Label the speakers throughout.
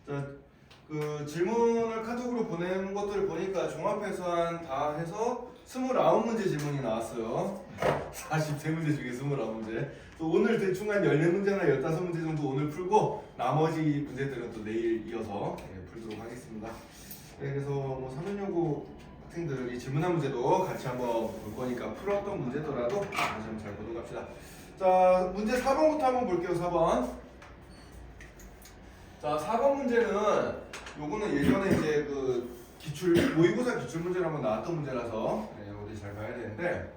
Speaker 1: 자, 그 질문을 카톡으로 보낸 것들을 보니까 종합해서 다 해서 29문제 질문이 나왔어요. 43문제 중에 29문제. 또 오늘 대충 한 14문제나 15문제 정도 오늘 풀고 나머지 문제들은 또 내일 이어서 풀도록 하겠습니다. 그래서 뭐 3년여고 학생들이 질문한 문제도 같이 한번 볼 거니까 풀었던 문제더라도 다시 한번 잘 보도록 합시다. 자, 문제 4번부터 한번 볼게요. 4번. 자, 4번 문제는 요거는 예전에 이제 그 모의고사 기출 문제로 한번 나왔던 문제라서 우리 잘 봐야 되는데,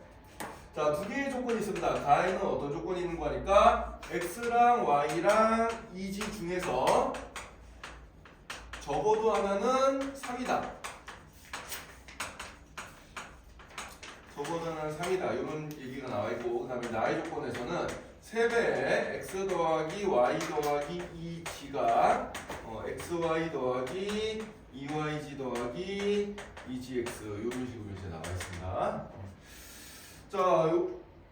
Speaker 1: 자, 두 개의 조건이 있습니다. 가에는 어떤 조건이 있는 거니까 x랑 y랑 이지 중에서 적어도 하나는 3이다. 적어도 하나는 3이다. 이런 얘기가 나와 있고, 그 다음에 나의 조건에서는 3배의 x 더하기 y 더하기 2g가 xy 더하기 2yg 더하기 2gx 이런 식으로 이제 나와 있습니다. 자,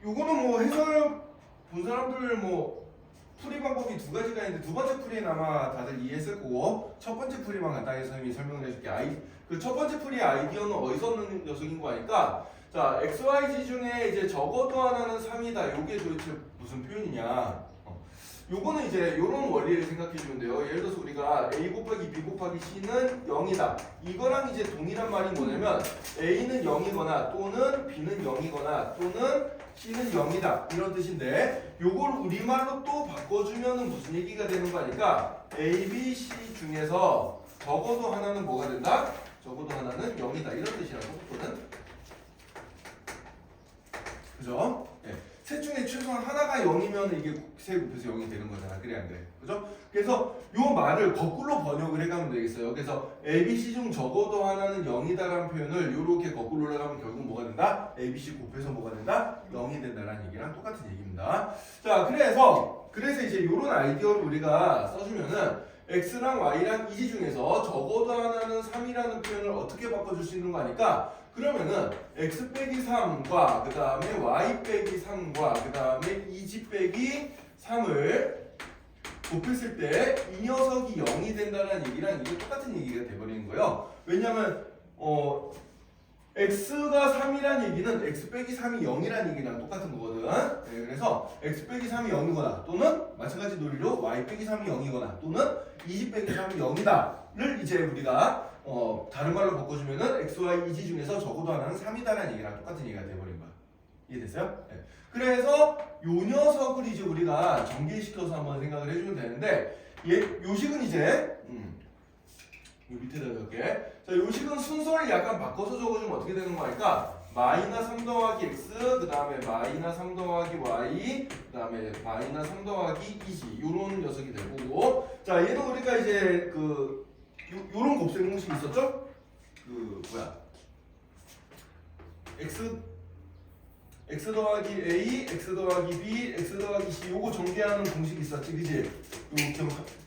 Speaker 1: 요거는 뭐 해설 본 사람들 뭐 풀이 방법이 두 가지가 있는데 두 번째 풀이는 아마 다들 이해했을 거고 첫 번째 풀이만 간단히 선생님이 설명을 해줄게. 그 첫 번째 풀이의 아이디어는 어디서 얻는 녀석인 거 아니까, 자, xyg 중에 이제 적어도 하나는 3이다. 요게 도대체 무슨 표현이냐? 요거는 이제 요런 원리를 생각해 주면 돼요. 예를 들어서 우리가 a 곱하기 b 곱하기 c는 0이다. 이거랑 이제 동일한 말이 뭐냐면 a는 0이거나 또는 b는 0이거나 또는 c는 0이다. 이런 뜻인데, 요걸 우리말로 또 바꿔주면은 무슨 얘기가 되는 거 아니까 a, b, c 중에서 적어도 하나는 뭐가 된다? 적어도 하나는 0이다. 이런 뜻이라고 보거든. 그죠? 네. 셋 중에 최소한 하나가 0이면 이게 세 곱해서 0이 되는 거잖아. 그래 안 그래? 그죠? 그래서 요 말을 거꾸로 번역을 해가면 되겠어요. 그래서 A, B, C 중 적어도 하나는 0이다라는 표현을 요렇게 거꾸로 올라가면 결국 뭐가 된다? A, B, C 곱해서 뭐가 된다? 0이 된다라는 얘기랑 똑같은 얘기입니다. 자, 그래서 이제 요런 아이디어를 우리가 써주면은 X랑 Y랑 이지 중에서 적어도 하나는 3이라는 표현을 어떻게 바꿔줄 수 있는 거 아니까, 그러면은 x 빼기 3과 그 다음에 y 빼기 3과 그 다음에 2g 빼기 3을 곱했을 때 이 녀석이 0이 된다는 얘기랑 이게 똑같은 얘기가 돼버리는 거예요. 왜냐면 x가 3이란 얘기는 x 빼기 3이 0이란 얘기랑 똑같은 거거든. 네, 그래서 x 빼기 3이 0이거나 또는 마찬가지 논리로 y 빼기 3이 0이거나 또는 2g 빼기 3이 0이다를 이제 우리가 다른 말로 바꿔주면은 x, y, 이지 중에서 적어도 하나는 3이다라는 얘기랑 똑같은 얘기가 돼버린 거야. 이해됐어요? 네. 그래서 요 녀석을 이제 우리가 전개시켜서 한번 생각을 해주면 되는데, 요식은 이제 요 밑에다 적게. 자, 요식은 순서를 약간 바꿔서 적어주면 어떻게 되는 거 아닐까? 마이너스 3 더하기 x, 그 다음에 마이너스 3 더하기 y, 그 다음에 마이너스 3 더하기 2지. 요런 녀석이 될 거고. 자, 얘는 우리가 이제 요런 곱셈 공식이 있었죠? x 더하기 a, x 더하기 b, x 더하기 c 요거 전개하는 공식이 있었지, 그지?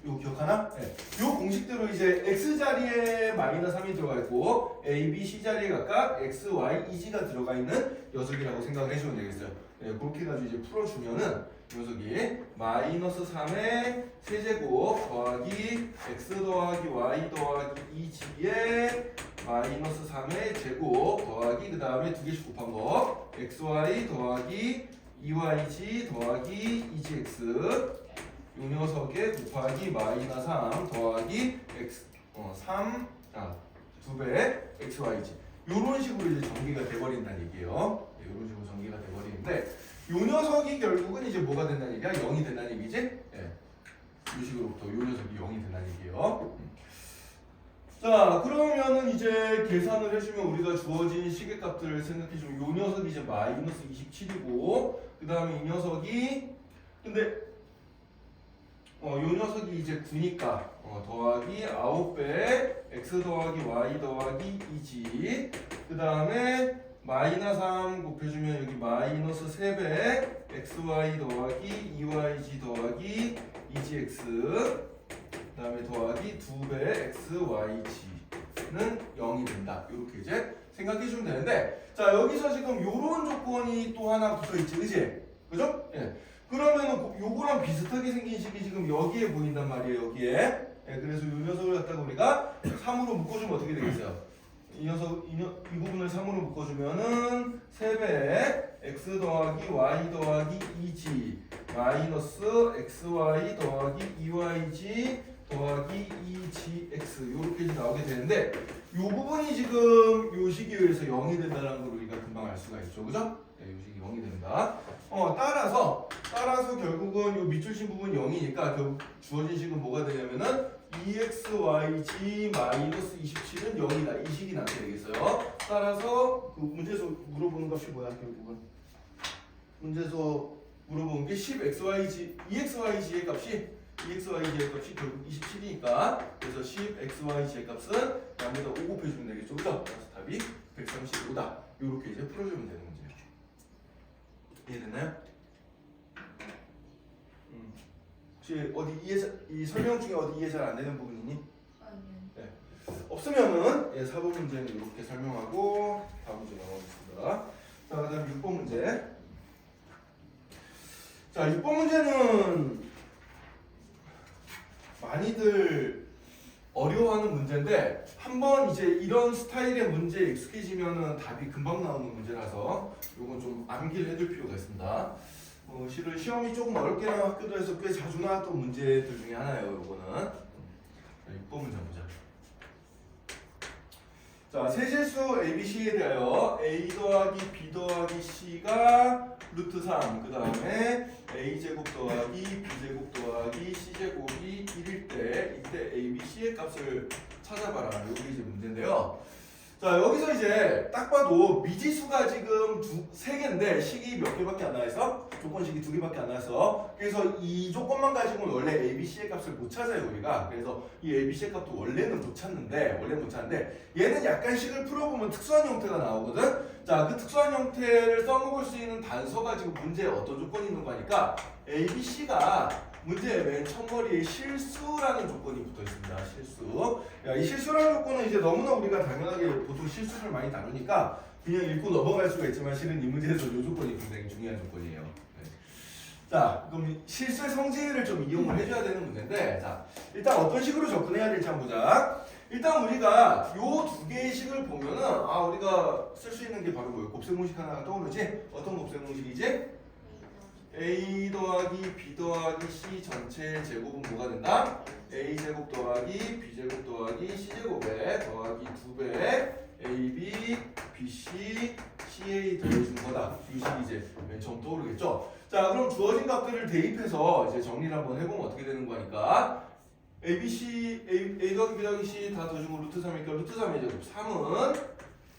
Speaker 1: 요거 기억하나? 네. 요 공식대로 이제 x 자리에 마이너스 3이 들어가 있고 a, b, c 자리에 각각 x, y, 이지가 들어가 있는 녀석이라고 생각을 해주면 되겠어요. 네, 그렇게 해가지고 이제 풀어주면은 녀석이 마이너스 3의 세제곱 더하기 x 더하기 y 더하기 2g에 마이너스 3의 제곱 더하기 그 다음에 두 개씩 곱한 거 xy 더하기 2yg 더하기 2gx 요 녀석에 곱하기 마이너스 3 더하기 x 3 2배 xyg 요런 식으로 이제 전개가 돼버린다는 얘기예요. 네, 요런 식으로 전개가 돼버리는데 요 녀석이 결국은 이제 뭐가 된다는 얘기야? 0이 된다는 얘기지? 예. 이 식으로부터 요 녀석이 0이 된다는 얘기예요. 자, 그러면은 이제 계산을 해주면 우리가 주어진 시계값들을 생각해주면 요 녀석이 이제 마이너스 27이고 그 다음에 이 녀석이 근데 요 녀석이 이제 9니까 더하기 9배 x 더하기 y 더하기 2g 그 다음에 마이너스 3 곱해주면 여기 마이너스 3배 xy 더하기 2yg 더하기 2gx 그 다음에 더하기 2배 xyg는 0이 된다. 이렇게 이제 생각해주면 되는데, 자, 여기서 지금 요런 조건이 또 하나 붙어있지, 그지? 그죠? 예. 그러면은 요거랑 비슷하게 생긴 식이 지금 여기에 보인단 말이에요, 여기에. 그래서 이 녀석을 갖다가 우리가 3으로 묶어주면 어떻게 되겠어요? 이 부분을 3으로 묶어주면은 3배 x 더하기 y 더하기 2g 마이너스 xy 더하기 2yg 더하기 2gx 요렇게 나오게 되는데 요 부분이 지금 요 식에 의해서 0이 된다는 걸 우리가 금방 알 수가 있죠. 그죠? 네, 요 식이 0이 된다. 따라서 결국은 요 밑줄신 부분 0이니까 결국 주어진 식은 뭐가 되냐면은 2xyg 마이너스 27은 0이다. 이 식이 나게 되겠어요. 따라서 그 문제에서 물어보는 것이 뭐야 결국은? 문제에서 물어보는 게 10xyg, 2xyg의 값이 결국 27이니까 그래서 10xyg의 값은 양보다 5 곱해주면 되겠죠. 그죠? 그래서 답이 135다. 요렇게 이제 풀어주면 되는 문제예요. 이해됐나요? 혹시 어디 이 설명 중에 어디 이해 잘 안 되는 부분 있니?
Speaker 2: 아니요.
Speaker 1: 네. 없으면은 4번 문제는 이렇게 설명하고 다음 문제 넘어가겠습니다. 자, 그다음 6번 문제. 자, 6번 문제는 많이들 어려워하는 문제인데 한번 이제 이런 스타일의 문제에 익숙해지면은 답이 금방 나오는 문제라서 이건 좀 암기를 해둘 필요가 있습니다. 실은 시험이 조금 어렵게 나왔기도 해서 꽤 자주 나왔던 문제들 중에 하나예요. 요거는. 자, 6번 문제 보자. 자, 세실수 ABC에 대하여 A 더하기 B 더하기 C가 루트 3, 그 다음에 A제곱 더하기 B제곱 더하기 C제곱이 1일 때 이때 ABC의 값을 찾아봐라. 요게 이제 문제인데요. 자, 여기서 이제 딱 봐도 미지수가 지금 3개인데 식이 몇 개밖에 안 나와있어? 조건식이 2개밖에 안 나와서 그래서 이 조건만 가지고는 원래 ABC의 값을 못 찾아요 우리가. 그래서 이 ABC의 값도 원래는 못 찾는데 얘는 약간 식을 풀어보면 특수한 형태가 나오거든. 자, 그 특수한 형태를 써먹을 수 있는 단서가 지금 문제에 어떤 조건이 있는 거니까 ABC가 문제의 맨 첫머리에 실수라는 조건이 붙어 있습니다. 실수. 이 실수라는 조건은 이제 너무나 우리가 당연하게 보통 실수를 많이 다루니까 그냥 읽고 넘어갈 수가 있지만 실은 이 문제에서 이 조건이 굉장히 중요한 조건이에요. 네. 자, 그럼 실수의 성질을 좀 이용을 해줘야 되는 문제인데, 자, 일단 어떤 식으로 접근해야 될지 한번 보자. 일단 우리가 요 2개의 식을 보면은 우리가 쓸 수 있는 게 바로 뭐예요? 곱셈공식 하나가 떠오르지? 어떤 곱셈공식이지? A 더하기 B 더하기 C 전체 제곱은 뭐가 된다? A제곱 더하기 B제곱 더하기 C제곱에 더하기 2배 AB, BC, CA 더해준 거다. 이 식이 이제 맨 처음 떠오르겠죠? 자, 그럼 주어진 값들을 대입해서 이제 정리를 한번 해보면 어떻게 되는 거니까 ABC, A 더하기 B 더하기 C 다 더해주면 루트 3이니까 루트 3의 제곱 3은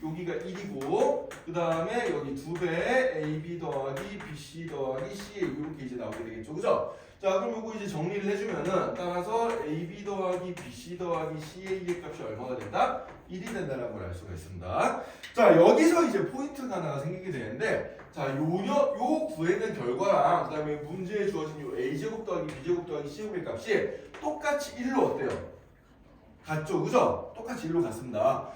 Speaker 1: 여기가 1이고 그 다음에 여기 2배 AB 더하기 BC 더하기 CA 이렇게 이제 나오게 되겠죠. 그죠? 자, 그럼 요거 이제 정리를 해주면은 따라서 AB 더하기 BC 더하기 CA의 값이 얼마가 된다? 1이 된다는 걸 알 수가 있습니다. 자, 여기서 이제 포인트가 하나가 생기게 되는데 자, 요 구해낸 결과랑 그 다음에 문제에 주어진 요 A제곱 더하기 B제곱 더하기 C제곱의 값이 똑같이 1로 어때요? 같죠, 그죠? 똑같이 1로 같습니다.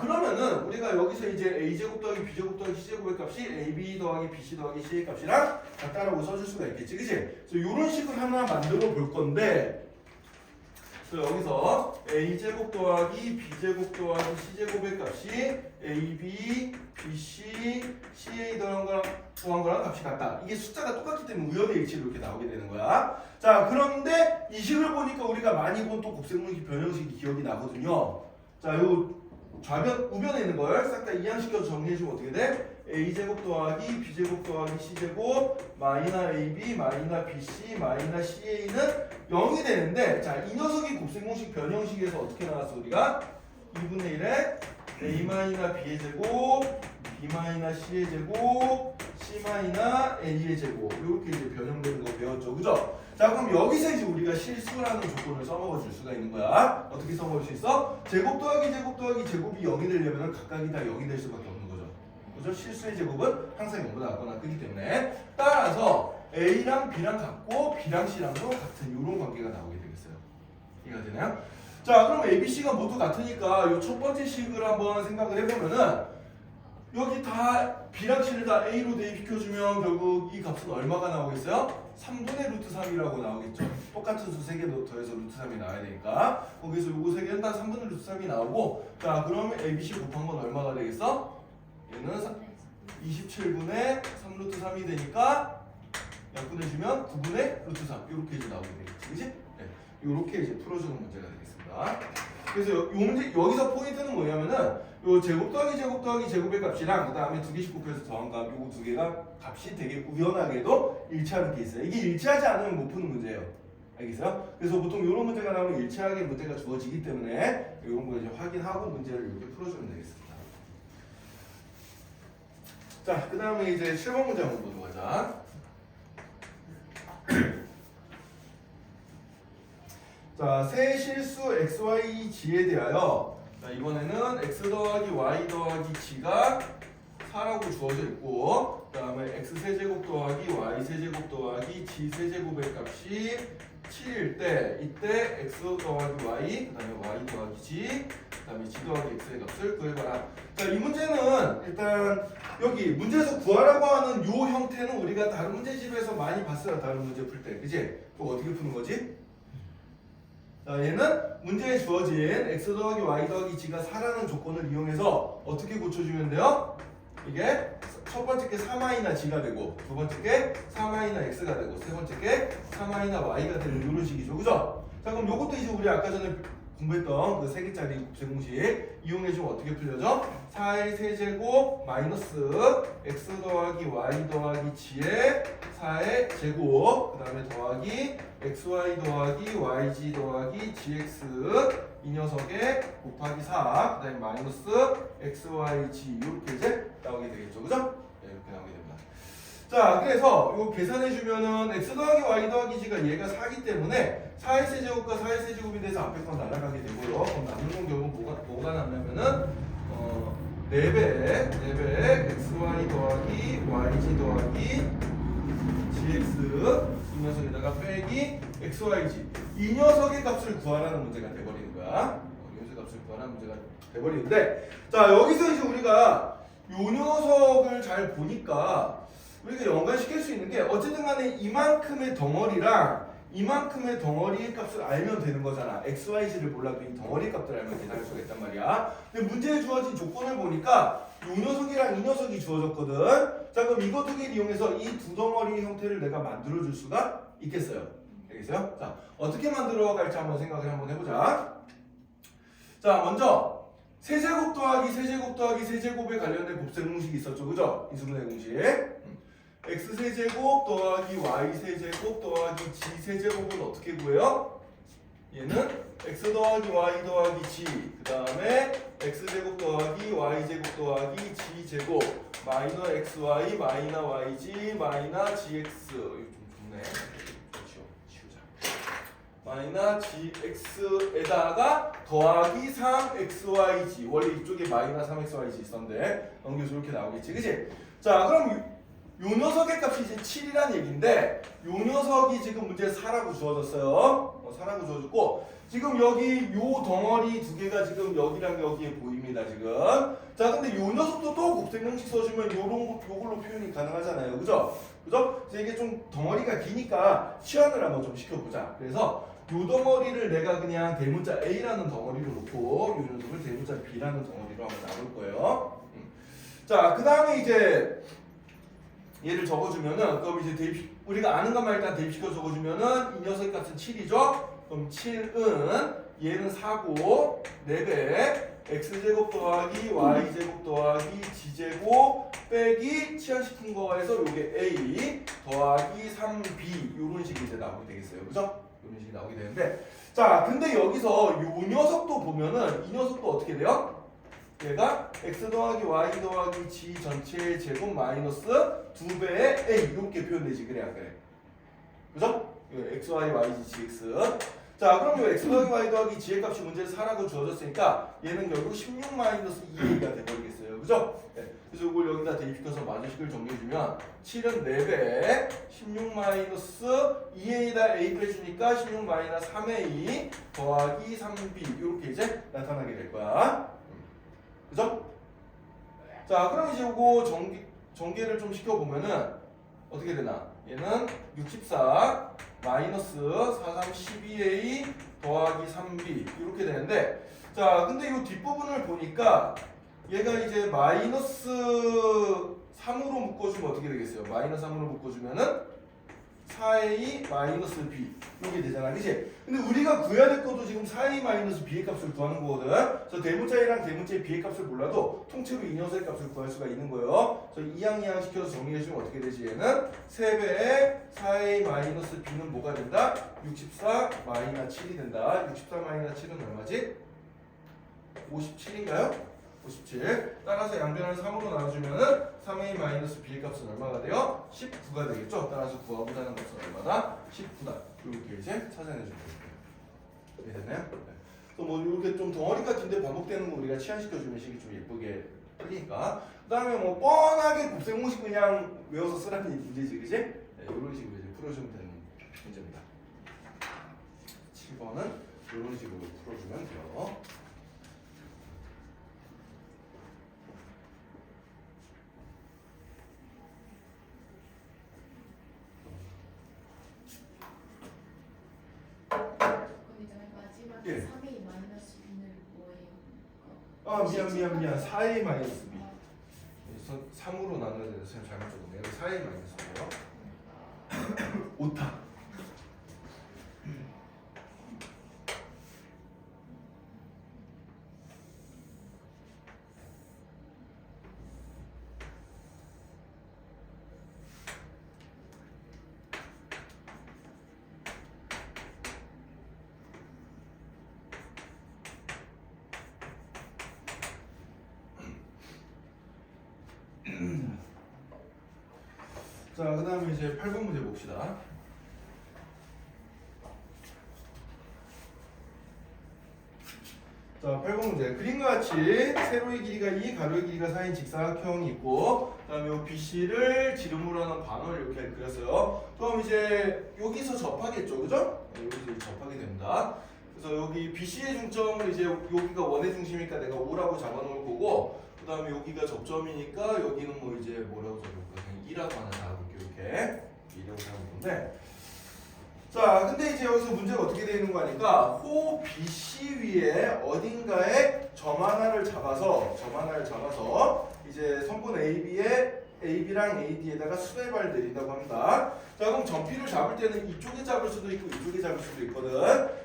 Speaker 1: 그러면은 우리가 여기서 이제 A제곱 더하기 B제곱 더하기 C제곱의 값이 AB 더하기 BC 더하기 C의 값이랑 같다라고 써줄 수가 있겠지, 그치? 그래서 이런 식을 하나 만들어 볼 건데 그래서 여기서 A제곱 더하기 B제곱 더하기 C제곱의 값이 AB, BC, CA 더한 거랑 값이 같다. 이게 숫자가 똑같기 때문에 우연의 일치로 이렇게 나오게 되는 거야. 자, 그런데 이 식을 보니까 우리가 많이 본 또 곱셈공식 변형식이 기억이 나거든요. 자, 요 우변에 있는 걸 싹 다 이항시켜서 정리해주면 어떻게 돼? A제곱 더하기 B제곱 더하기 C제곱 마이너 AB 마이너 BC 마이너 CA는 0이 되는데 자, 이 녀석이 곱셈공식 변형식에서 어떻게 나왔어 우리가? 2분의 1에 A 마이너 B의 제곱 B 마이너 C의 제곱 C 마이너 A의 제곱 이렇게 이제 변형되는 거 배웠죠. 그죠? 자, 그럼 여기서 이제 우리가 실수라는 조건을 써먹어 줄 수가 있는 거야. 어떻게 써먹을 수 있어? 제곱 더하기 제곱이 0이 되려면 각각이 다 0이 될 수밖에 없는 거죠. 그죠? 실수의 제곱은 항상 0보다 같거나 크기 때문에 따라서 A랑 B랑 같고 B랑 C랑도 같은 이런 관계가 나오게 되겠어요. 이해가 되나요? 자, 그럼 A, B, C가 모두 같으니까 이 첫 번째 식을 한번 생각을 해보면은 여기 다 B랑 C를 다 A로 대입시켜주면 결국 이 값은 얼마가 나오겠어요? 3분의 루트 3이라고 나오겠죠. 똑같은 수 3개 더해서 루트 3이 나와야 되니까 거기서 요거 3개는 다 3분의 루트 3이 나오고 자 그러면 ABC 곱한 건 얼마가 되겠어? 얘는 27분의 3 루트 3이 되니까 약분해주면 9분의 루트 3 이렇게 이제 나오게 되겠지 그치? 네. 이렇게 이제 풀어주는 문제가 되겠습니다. 그래서 요 문제 여기서 포인트는 뭐냐면은 요 제곱 더하기 제곱 더하기 제곱의 값이랑 그 다음에 두 개씩 곱해서 더한 값 요거 두 개가 값이 되게 우연하게도 일치하는 게 있어요. 이게 일치하지 않으면 못 푸는 문제예요. 알겠어요? 그래서 보통 이런 문제가 나오면 일치하게 문제가 주어지기 때문에 이런 거 이제 확인하고 문제를 이렇게 풀어주면 되겠습니다. 자, 그 다음에 이제 7번 문제 한번 보도록 하자. 자, 세 실수 xy g에 대하여 자, 이번에는 x 더하기 y 더하기 g가 4라고 주어져 있고 그 다음에 x 세제곱 더하기 y 세제곱 더하기 g 세제곱의 값이 7일 때 이때 x 더하기 y 그 다음에 y 더하기 g 그 다음에 g 더하기 x의 값을 구해봐라. 자, 이 문제는 일단 여기 문제에서 구하라고 하는 요 형태는 우리가 다른 문제집에서 많이 봤어요. 다른 문제 풀 때 그지? 또 어떻게 푸는 거지? 자, 얘는 문제에 주어진 x 더하기 y 더하기 g가 4라는 조건을 이용해서 어떻게 고쳐주면 돼요? 이게 첫 번째 게 4마이나 g가 되고 두 번째 게 4마이나 x가 되고 세 번째 게 4마이나 y가 되는 이런 식이죠. 그죠? 자, 그럼 요것도 이제 우리 아까 전에 공부했던 그 3개짜리 곱셈 공식 이용해주면 어떻게 풀려져? 4의 세제곱 마이너스 x 더하기 y 더하기 g의 4의 제곱 그 다음에 더하기 xy 더하기 yg 더하기 gx 이 녀석의 곱하기 4 그 다음에 마이너스 xyg 이렇게 이제 나오게 되겠죠. 그죠? 네, 이렇게 나오게 됩니다. 자, 그래서 이거 계산해주면은 x 더하기 y 더하기 g가 얘가 4기 때문에 4의 세제곱과 4의 세제곱에 대해서 앞에 건 날아가게 되고요. 그럼 남는 건 결국 뭐가 남냐면은 4배 xy 더하기 yg 더하기 gx 이 녀석에다가 빼기 xyg 이 녀석의 값을 구하라는 문제가 돼버리는 거야. 이 녀석의 값을 구하라는 문제가 돼버리는데 자, 여기서 이제 우리가 요 녀석을 잘 보니까 우리가 연관시킬 수 있는 게 어쨌든 간에 이만큼의 덩어리랑 이만큼의 덩어리의 값을 알면 되는 거잖아. x, y, g를 몰라도 이 덩어리 값들 알면 계산할 수가 있단 말이야. 근데 문제에 주어진 조건을 보니까 이 녀석이랑 이 녀석이 주어졌거든. 자, 그럼 이거 두 개를 이용해서 이 두 덩어리 형태를 내가 만들어줄 수가 있겠어요. 알겠어요? 자, 어떻게 만들어 갈지 한번 생각을 한번 해보자. 자, 먼저 세제곱 더하기 세제곱 더하기 세제곱에 관련된 곱셈 공식이 있었죠. 그죠? 인수분해 공식. x세제곱 더하기 y세제곱 더하기 g세제곱은 어떻게 구해요? 얘는 x 더하기 y 더하기 g 그 다음에 x제곱 더하기 y제곱 더하기 g제곱 마이너 xy 마이너 yg 마이너 gx 이거 좀 좋네. 치우자. 마이너 gx에다가 더하기 3xyg 원래 이쪽에 마이너 3xyg 있었는데 넘겨서 이렇게 나오겠지 그치? 자, 그럼 요 녀석의 값이 이제 7이란 얘기인데 요 녀석이 지금 문제에 4라고 주어졌어요. 4라고 주어졌고 지금 여기 요 덩어리 두 개가 지금 여기랑 여기에 보입니다 지금. 자, 근데 요 녀석도 또 곱셈 공식 써주면 요걸로 표현이 가능하잖아요. 그죠? 그죠? 그래서 이게 좀 덩어리가 기니까 치환을 한번 좀 시켜보자. 그래서 요 덩어리를 내가 그냥 대문자 A라는 덩어리로 놓고 요 녀석을 대문자 B라는 덩어리로 한번 나눌 거예요. 자, 그 다음에 이제 얘를 적어주면은 그럼 이제 우리가 아는 것만 일단 대입시켜 적어주면은 이 녀석의 값은 7이죠. 그럼 7은 얘는 4고 4배 x제곱 더하기 y제곱 더하기 g제곱 빼기 치환시킨 거에서 요게 a 더하기 3b 요런 식이 이제 나오게 되겠어요. 그죠? 요런 식이 나오게 되는데 자, 근데 여기서 요 녀석도 보면은 이 녀석도 어떻게 돼요? 얘가 x 더하기 y 더하기 g 전체의 제곱 마이너스 2배의 a 이렇게 표현되지. 그래 안 그래? 그죠? x, y, y, g, gx. 자, 그럼 이 x 더하기 y 더하기 g의 값이 문제에서 4라고 주어졌으니까 얘는 결국 16 마이너스 2a가 돼버리겠어요. 그죠? 네. 그래서 이걸 여기다 대입시켜서 마저식을 정리해주면 7은 4배 16 마이너스 2a에다 a 빼주니까 16 마이너스 3a 더하기 3b 이렇게 이제 나타나게 될 거야. 그죠? 자, 그럼 이제 요거 전개를 좀 시켜보면은 어떻게 되나? 얘는 64 마이너스 43 12a 더하기 3b 이렇게 되는데, 자, 근데 이 뒷부분을 보니까 얘가 이제 마이너스 3으로 묶어주면 어떻게 되겠어요? 마이너스 3으로 묶어주면은 4a 마이너스 b 이렇게 되잖아, 그치? 근데 우리가 구해야 될 것도 지금 4a 마이너스 b의 값을 구하는 거거든. 그래서 대문자이랑 대문자의 b의 값을 몰라도 통째로 이 녀석의 값을 구할 수가 있는 거예요. 그래서 이항 시켜서 정리해주면 어떻게 되지? 얘는 3배의 4a 마이너스 b는 뭐가 된다? 64 마이너스 7이 된다. 64 마이너스 7은 얼마지? 57인가요? 57. 따라서 양변을 3으로 나눠주면은 3a 마이너스 b의 값은 얼마가 돼요? 19가 되겠죠? 따라서 구하고자는 값은 얼마다? 19다. 이렇게 이제 찾아내주면 돼요. 이해됐나요? 네. 그래서 뭐 이렇게 좀 덩어리 같은데 반복되는 거 우리가 치환시켜주면 식이 좀 예쁘게 풀리니까. 그 다음에 뭐 뻔하게 곱셈 공식 그냥 외워서 쓰라는 문제지, 그지? 네, 이런 식으로 이제 풀어주면 되는 문제입니다. 7번은 이런 식으로 풀어주면 돼요. 예.
Speaker 2: 3a 마이너스 b는 뭐예요?
Speaker 1: 아, 미안. 4a 마이너스 b. 3으로 나눠야 되는데 선생님 잘못 적었네요. 4a 마이너스 b요. 오타. 자, 그 다음에 이제 8번 문제 봅시다. 자, 8번 문제. 그림과 같이 세로의 길이가 2, 가로의 길이가 4인 직사각형이 있고, 그 다음에 이 BC를 지름으로 하는 방을 이렇게 그렸어요. 그럼 이제 여기서 접하겠죠, 그죠? 네, 여기서 접하게 됩니다. 그래서 여기 BC의 중점을 이제 여기가 원의 중심이니까 내가 5라고 잡아놓을 거고, 그 다음에 여기가 접점이니까 여기는 뭐 이제 뭐라고 적을까? 그냥 2라고 하나 잡아볼게요. 이렇게 2라고 잡은 건데, 자, 근데 이제 여기서 문제가 어떻게 되어 있는 거 하니까 호 BC 위에 어딘가에 점 하나를 잡아서 이제 선분 AB랑 AD에다가 수레발을 내린다고 합니다. 자, 그럼 점피를 잡을 때는 이쪽에 잡을 수도 있고 이쪽에 잡을 수도 있거든.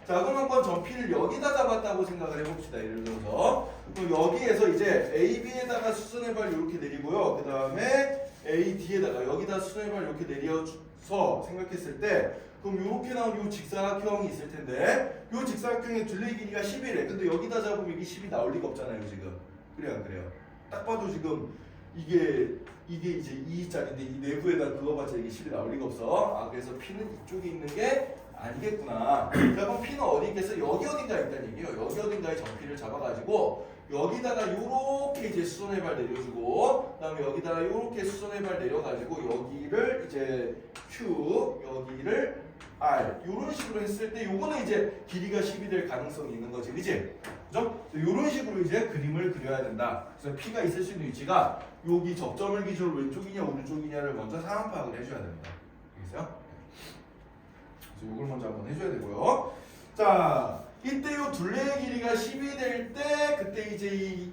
Speaker 1: 자, 그럼 한번 점피를 여기다 잡았다고 생각을 해봅시다. 예를 들어서 그럼 여기에서 이제 AB에다가 수선해발 이렇게 내리고요. 그 다음에 AD에다가 여기다 수선해발 이렇게 내려서 생각했을 때, 그럼 이렇게 나온 이 직사각형이 있을 텐데, 이 직사각형의 둘레 길이가 10이래. 근데 여기다 잡으면 이게 10이 나올 리가 없잖아요, 지금. 그래요, 안 그래요? 딱 봐도 지금 이게 이제 2짜리인데 이 내부에다 그어봤자 이게 10이 나올 리가 없어. 아, 그래서 P는 이쪽에 있는 게 아니겠구나. 자, 그럼 P는 어디 있겠어? 여기 어딘가에 있다는 얘기예요. 여기 어딘가에 점피를 잡아가지고 여기다가 요렇게 이제 수선해발 내려주고, 그 다음에 여기다가 요렇게 수선해발 내려가지고 여기를 이제 Q, 여기를 R 이런 식으로 했을 때 요거는 이제 길이가 10이 될 가능성이 있는 거지, 그치? 그죠? 이런 식으로 이제 그림을 그려야 된다. 그래서 P가 있을 수 있는 위치가 여기 접점을 기준으로 왼쪽이냐 오른쪽이냐를 먼저 상황 파악을 해줘야 됩니다. 알겠어요? 그래서 이걸 먼저 한번 해줘야 되고요. 자, 이때 요 둘레의 길이가 10이 될 때 그때 이제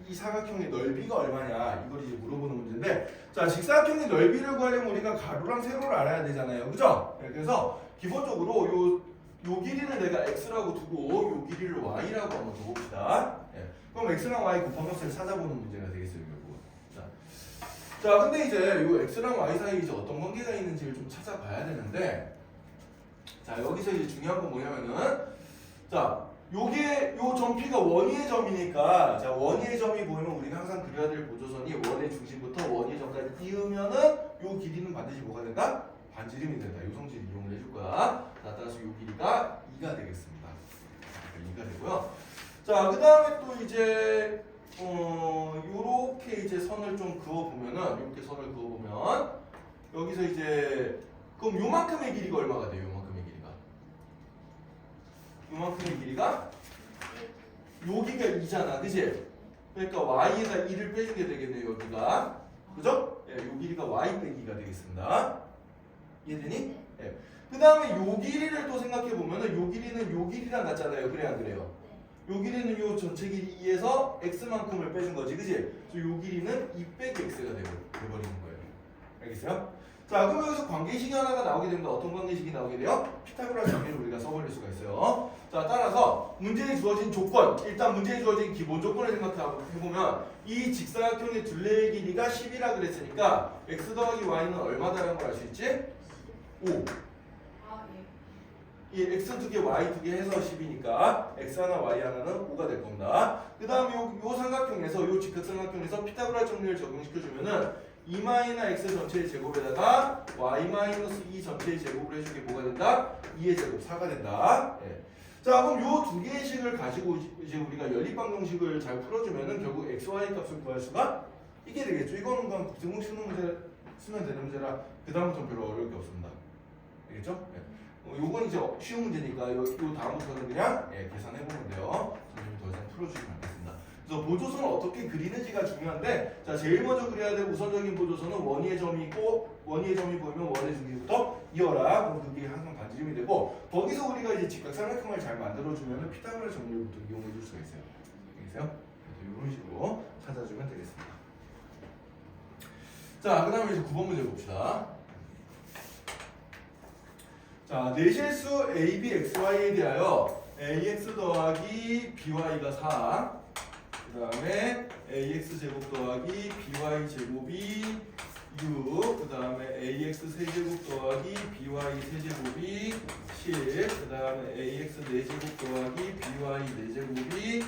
Speaker 1: 이 사각형의 넓이가 얼마냐 이걸 이제 물어보는 문제인데, 자, 직사각형의 넓이를 구하려면 우리가 가로랑 세로를 알아야 되잖아요, 그죠? 네, 그래서 기본적으로 요 길이를 내가 x라고 두고 요 길이를 y라고 한번 둬봅시다. 네. 그럼 x랑 y 곱한 값을 찾아보는 문제가 되겠어요, 결국은. 자, 근데 이제 요 x랑 y 사이에 이제 어떤 관계가 있는지를 좀 찾아봐야 되는데, 자, 여기서 이제 중요한 건 뭐냐면은, 자, 요게 요 점P가 원위의 점이니까, 자, 원위의 점이 보이면 우리가 항상 그려야 될 보조선이 원의 중심부터 원위의 점까지 이으면은 요 길이는 반드시 뭐가 된다? 반지름이 된다. 요 성질 이용을 해줄 거야. 자, 따라서 요 길이가 2가 되겠습니다. 2가 되고요. 자, 그 다음에 또 이제 요렇게 이제 선을 좀 그어보면은, 요렇게 선을 그어보면 여기서 이제 그럼 요만큼의 길이가 얼마가 돼요? 요만큼의 길이가 여기가 2잖아, 그치? 그러니까 y에다 2를 빼주게 되겠네요. 여기가. 그죠? 예, 요 길이가 y 빼기가 되겠습니다. 이해되니? 예. 그 다음에 요 길이를 또 생각해보면은 요 길이는 요 길이랑 같잖아요. 그래 안 그래요? 요 길이는 요 전체 길이 2에서 x만큼을 빼준 거지, 그지? 그래서 요 길이는 2 빼기 x가 돼버리는 거예요. 알겠어요? 자, 그럼 여기서 관계식이 하나가 나오게 됩니다. 어떤 관계식이 나오게 돼요? 피타고라스 관계를 우리가 써버릴 수가 있어요. 자, 따라서 문제에 주어진 조건, 일단 문제에 주어진 기본 조건을 생각해보면 이 직사각형의 둘레의 길이가 10이라 그랬으니까 x 더하기 y는 얼마다라는 걸 알 수 있지? 5.
Speaker 2: 아, 예.
Speaker 1: 이 x 2개, y 2개 해서 10이니까 x 하나, y 하나는 5가 될 겁니다. 그 다음에 요 삼각형에서, 요 직각삼각형에서 피타고라스 정리를 적용시켜주면은 2-x 전체의 제곱에다가 y-2 전체의 제곱을 해주게 뭐가 된다? 2의 제곱 4가 된다. 예. 자, 그럼 요 두 개의 식을 가지고 이제 우리가 연립방정식을 잘 풀어주면은 결국 x, y 값을 구할 수가 있게 되겠죠. 이거는 그냥 곱셈공 쓰는 문제 쓰면 되는 문제라 그 다음부터는 별로 어려울 게 없습니다. 알겠죠? 예. 요건 이제 쉬운 문제니까 요 다음부터는 그냥 계산해보면 돼요. 선생님이 더 이상 풀어주시면 않겠습니다. 그래서 보조선을 어떻게 그리는지가 중요한데, 자, 제일 먼저 그려야 될 우선적인 보조선은 원위의 점이 있고, 원위의 점이 보이면 원의 중기부터 이어라. 그럼 그게 항상 반지름이 되고, 거기서 우리가 이제 직각삼각형을 잘 만들어주면 피타고라스 정리부터 이용해 줄 수가 있어요. 알겠어요? 그래서 이런 식으로 찾아주면 되겠습니다. 자, 그 다음에 이제 9번 문제 봅시다. 자, 내실수 a, b, x, y에 대하여 ax 더하기 by가 4, 그 다음에 ax 제곱 더하기 by 제곱이 6, 그 다음에 ax 세제곱 더하기 by 세제곱이 10, 그 다음에 ax 4제곱 더하기 by 4제곱이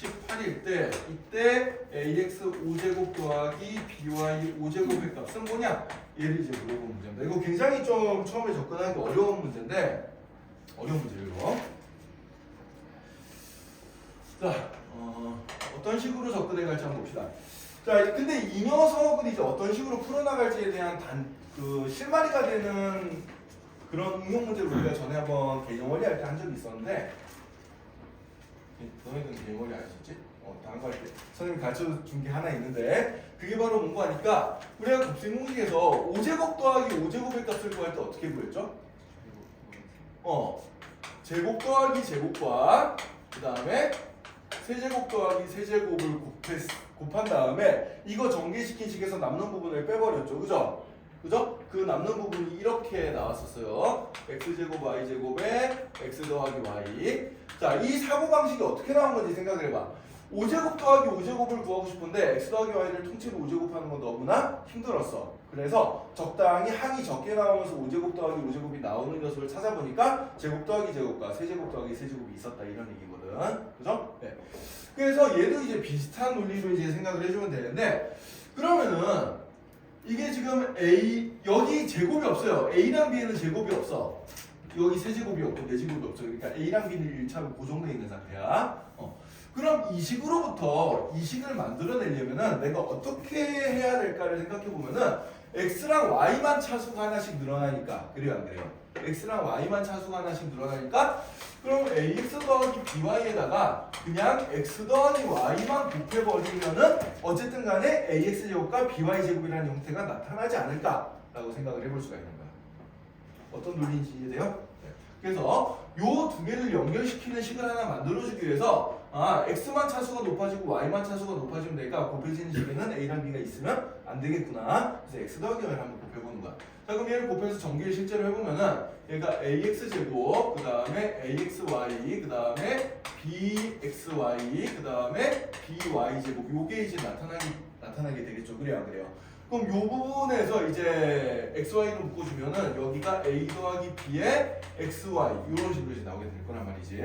Speaker 1: 18일 때, 이때 ax 5제곱 더하기 by 5제곱의 값은 뭐냐? 얘를 이제 물어본 문제입니다. 이거 굉장히 좀 처음에 접근하기 어려운 문제인데, 어려운 문제예요. 자, 어떤 식으로 접근해 갈지 한번 봅시다. 자, 근데 이 녀석은 이제 어떤 식으로 풀어나갈지에 대한 실마리가 되는 그런 응용 문제를 우리가 전에 한번 개념원리 할 때 한 적이 있었는데, 너희는 개념원리 안 했었지? 다른 거 할 때 선생님이 가르쳐 준 게 하나 있는데, 그게 바로 뭔가 하니까 우리가 곱셈공식에서 5제곱 더하기 5제곱의 값을 구할 때 어떻게 구했죠? 제곱 더하기 제곱과 그 다음에 세제곱 더하기 세제곱을 곱한 다음에 이거 전개시킨 식에서 남는 부분을 빼버렸죠. 그죠? 그죠? 그 남는 부분이 이렇게 나왔었어요. x제곱 y제곱에 x 더하기 y. 자, 이 사고방식이 어떻게 나온 건지 생각을 해봐. 5제곱 더하기 5제곱을 구하고 싶은데 x 더하기 y를 통째로 5제곱하는 건 너무나 힘들었어. 그래서 적당히 항이 적게 나오면서 5제곱 더하기 5제곱이 나오는 녀석을 찾아보니까 제곱 더하기 제곱과 세제곱 더하기 세제곱이 있었다, 이런 얘기거든. 그죠? 네. 그래서 얘도 이제 비슷한 논리로 이제 생각을 해주면 되는데, 그러면은 이게 지금 여기 제곱이 없어요. a랑 b에는 제곱이 없어. 여기 세제곱이 없고 네제곱이 없어. 그러니까 a랑 b는 1차로 고정되어 있는 상태야. 그럼 이 식으로부터 이 식을 만들어내려면은 내가 어떻게 해야 될까를 생각해보면은 x랑 y만 차수가 하나씩 늘어나니까, 그래요 안 그래요? x랑 y만 차수가 하나씩 늘어나니까, 그럼 ax 더하기 by에다가 그냥 x 더하기 y만 곱해버리면은 어쨌든 간에 ax 제곱과 by 제곱이라는 형태가 나타나지 않을까라고 생각을 해볼 수가 있는 거야. 어떤 논리인지 이해돼요? 그래서 요 두 개를 연결시키는 식을 하나 만들어주기 위해서 x만 차수가 높아지고 y만 차수가 높아지면 되니까 곱해지는 식에는 a랑 b가 있으면 안 되겠구나. 그래서 x 더하기 y를 한번 곱해보는 거야. 자, 그럼 얘를 곱해서 전개를 실제로 해보면은 얘가 ax 제곱, 그 다음에 axy, 그 다음에 bxy, 그 다음에 by 제곱, 요게 이제 나타나게 되겠죠. 그래요 안 그래요? 그럼 요 부분에서 이제 xy를 묶어주면은 여기가 a 더하기 b의 xy 이런 식으로 이제 나오게 될 거란 말이지.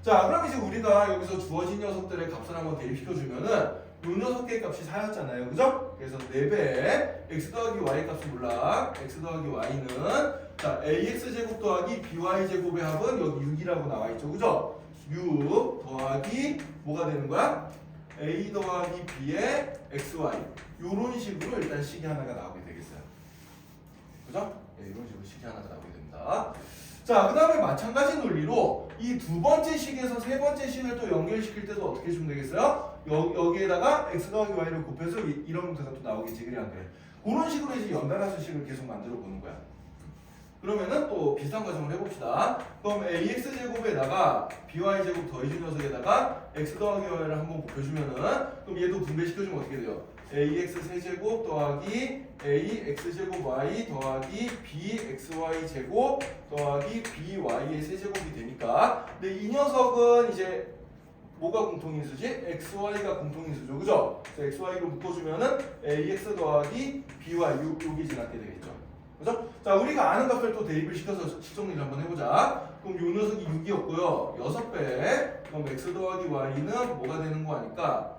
Speaker 1: 자, 그럼 이제 우리가 여기서 주어진 녀석들의 값을 한번 대입시켜주면은 요 녀석 개의 값이 4였잖아요. 그죠? 그래서 4배 x 더하기 y 값은 몰라. x 더하기 y는 자 ax 제곱 더하기 by 제곱의 합은 여기 6이라고 나와있죠. 그죠? 6 더하기 뭐가 되는 거야? a 더하기 b의 xy 요런 식으로 일단 식이 하나가 나오게 되겠어요. 그죠? 네, 이런 식으로 식이 하나가 나오게 됩니다. 자, 그 다음에 마찬가지 논리로 이 두 번째 식에서 세 번째 식을 또 연결시킬 때도 어떻게 해주면 되겠어요? 여기에다가 x 더하기 y를 곱해서 이런 문제가 또 나오겠지. 그래 안 그래? 그런 식으로 이제 연달아서 식을 계속 만들어 보는 거야. 그러면은 또 비슷한 과정을 해봅시다. 그럼 ax 제곱에다가 by 제곱 더해준 녀석에다가 x 더하기 y를 한번 곱해주면은 그럼 얘도 분배시켜주면 어떻게 돼요? ax 세제곱 더하기 ax 제곱 y 더하기 bxy 제곱 더하기 by의 세제곱이 되니까 근데 이 녀석은 이제 뭐가 공통인수지? xy가 공통인수죠. 그죠? 그래서 xy로 묶어주면은 ax 더하기 by 요게 지나게 되겠죠. 그죠? 자, 우리가 아는 값을 또 대입을 시켜서 식정리를 한번 해보자. 그럼 요 녀석이 6이었고요. 6배. 그럼 x 더하기 y는 뭐가 되는 거 아니까?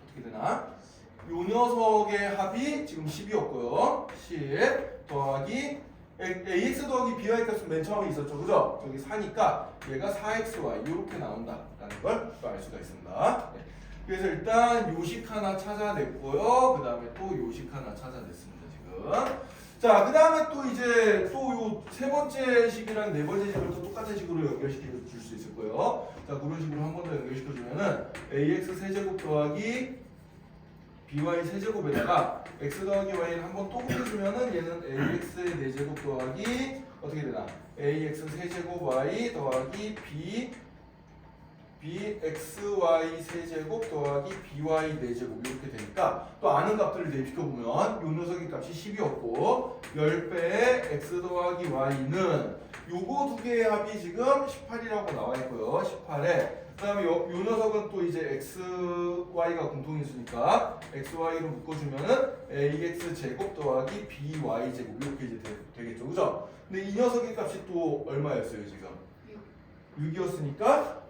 Speaker 1: 어떻게 되나? 요 녀석의 합이 지금 10이었고요. 10 더하기 ax 더하기 by 값은 맨 처음에 있었죠. 그죠? 저기 4니까 얘가 4xy 이렇게 나온다라는 걸 또 알 수가 있습니다. 네. 그래서 일단 요식 하나 찾아냈고요. 그 다음에 또 요식 하나 찾아냈습니다. 지금. 자, 그 다음에 또 이제 또 요 세 번째 식이랑 네 번째 식을 또 똑같은 식으로 연결시켜 줄 수 있을 거예요. 자, 그런 식으로 한 번 더 연결시켜 주면은 ax 세제곱 더하기 by 세제곱에다가 x 더하기 y를 한 번 또 곱해주면은 얘는 ax의 4제곱 더하기 어떻게 되나? ax 세제곱 y 더하기 bxy 세제곱 더하기 by 4제곱 이렇게 되니까 또 아는 값들을 대입시켜보면 요 녀석의 값이 10이었고 10배의 x 더하기 y는 요거 두 개의 합이 지금 18이라고 나와 있고요. 18에 그 다음에 요 녀석은 또 이제 xy가 공통인수니까 xy로 묶어주면은 ax 제곱 더하기 by 제곱 이렇게 이제 되겠죠. 그죠? 근데 이 녀석의 값이 또 얼마였어요 지금? 6이었으니까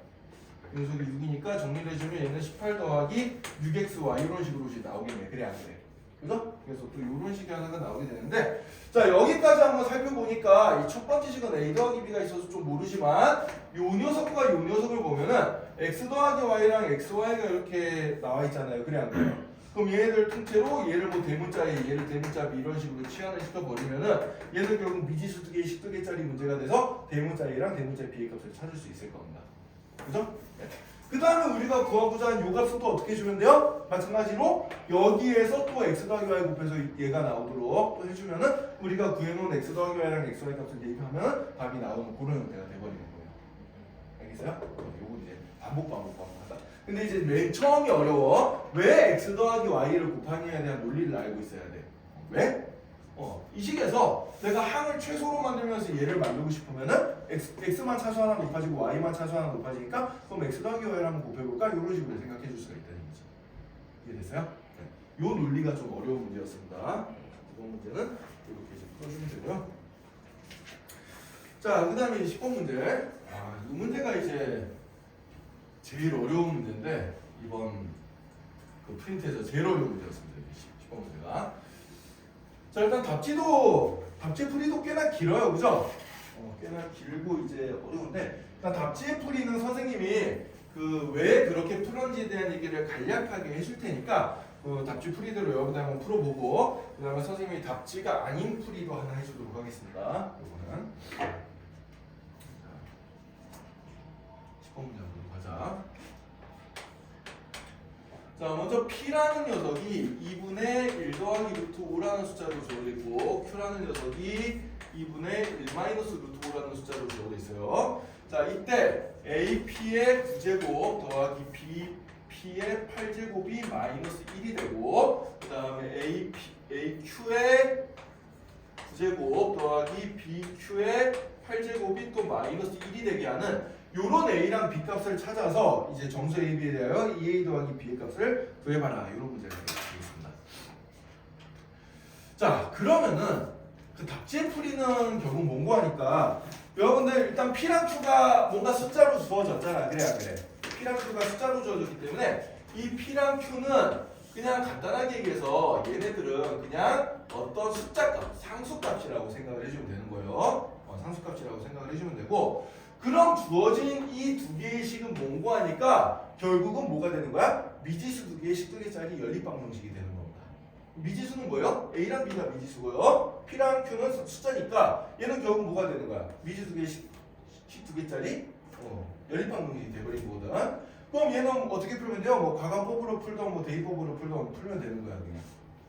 Speaker 1: 이 녀석이 6이니까 정리를 해주면 얘는 18 더하기 6xy 이런 식으로 이제 나오겠네. 그래 안 그래? 그죠? 그래서 또 이런 식의 하나가 나오게 되는데 자 여기까지 한번 살펴보니까 이 첫 번째 식은 a 더하기 b가 있어서 좀 모르지만 요 녀석과 요 녀석을 보면은 x 더하기 y랑 xy가 이렇게 나와 있잖아요. 그래 안 그래요? 그럼 얘네들 통째로 얘를 뭐 대문자 A, 얘를 대문자 B 이런 식으로 치환을 시켜버리면은 얘는 결국 미지수 두 개, 식두 개짜리 문제가 돼서 대문자 A랑 대문자 B의 값을 찾을 수 있을 겁니다. 그죠? 네. 그 다음에 우리가 구하고자 한 요 값은 또 어떻게 주면 돼요? 마찬가지로 여기에서 또 x 더하기 y 곱해서 얘가 나오도록 또 해주면은 우리가 구해놓은 x 더하기 y랑 xy 값을 대입하면 답이 나오는 그런 형태가 돼버리는 거예요. 알겠어요? 요거 이제 반복하다. 근데 이제 맨 처음이 어려워. 왜 x 더하기 y를 곱하기에 대한 논리를 알고 있어야 돼. 왜? 이 식에서 내가 항을 최소로 만들면서 얘를 만들고 싶으면은 x만 차수 하나 높아지고 y만 차수 하나 높아지니까 그럼 x 더하기 y를 한번 곱해볼까? 이런 식으로 생각해 줄 수가 있다는 거죠. 이해됐어요? 네. 요 논리가 좀 어려운 문제였습니다. 이번 문제는 이렇게 이제 풀어주면 되고요. 자, 그 다음에 10번 문제. 이 문제가 이제 제일 어려운 문제인데 이번 그 프린트에서 제일 어려운 문제였습니다. 10번 문제가. 자, 일단 답지 풀이도 꽤나 길어요. 그죠? 꽤나 길고 이제 어려운데 일단 답지의 풀이는 선생님이 그 왜 그렇게 풀었는지에 대한 얘기를 간략하게 해줄 테니까 그 답지 풀이대로 여러분들 한번 풀어보고 그 다음에 선생님이 답지가 아닌 풀이도 하나 해주도록 하겠습니다. 이거는 10번 문제 한번 가자. 자, 먼저 P라는 녀석이 2분의 1 더하기 루트 5라는 숫자로 주어져 있고 Q라는 녀석이 2분의 1 마이너스 루트 5라는 숫자로 주어져 있어요. 자, 이때 AP의 9제곱 더하기 BP의 8제곱이 마이너스 1이 되고 그 다음에 AQ의 9제곱 더하기 BQ의 8제곱이 또 마이너스 1이 되게 하는 요런 A랑 B 값을 찾아서 이제 정수 A, B에 대하여 2A 더하기 B의 값을 구해봐라. 이런 문제가 되겠습니다. 자, 그러면은 그 답지의 풀이는 결국 뭔고 하니까 여러분들 일단 P랑 Q가 뭔가 숫자로 주어졌잖아. 그래 안 그래? P랑 Q가 숫자로 주어졌기 때문에 이 P랑 Q는 그냥 간단하게 얘기해서 얘네들은 그냥 어떤 숫자값, 상수값이라고 생각을 해주면 되는 거예요. 상수값이라고 생각을 해주면 되고 그럼 주어진 이 두 개의 식은 뭔고 하니까 결국은 뭐가 되는 거야? 미지수 두 개의 식 두 개짜리 연립방정식이 되는 겁니다. 미지수는 뭐예요? A랑 B가 미지수고요. P랑 Q는 숫자니까 얘는 결국 뭐가 되는 거야? 미지수 두 개의 식 12개짜리 연립방 공식이 돼버린 거거든. 그럼 얘는 어떻게 풀면 돼요? 뭐 가간법으로 풀던 뭐 대입법으로 풀던 풀면 되는 거야 그냥.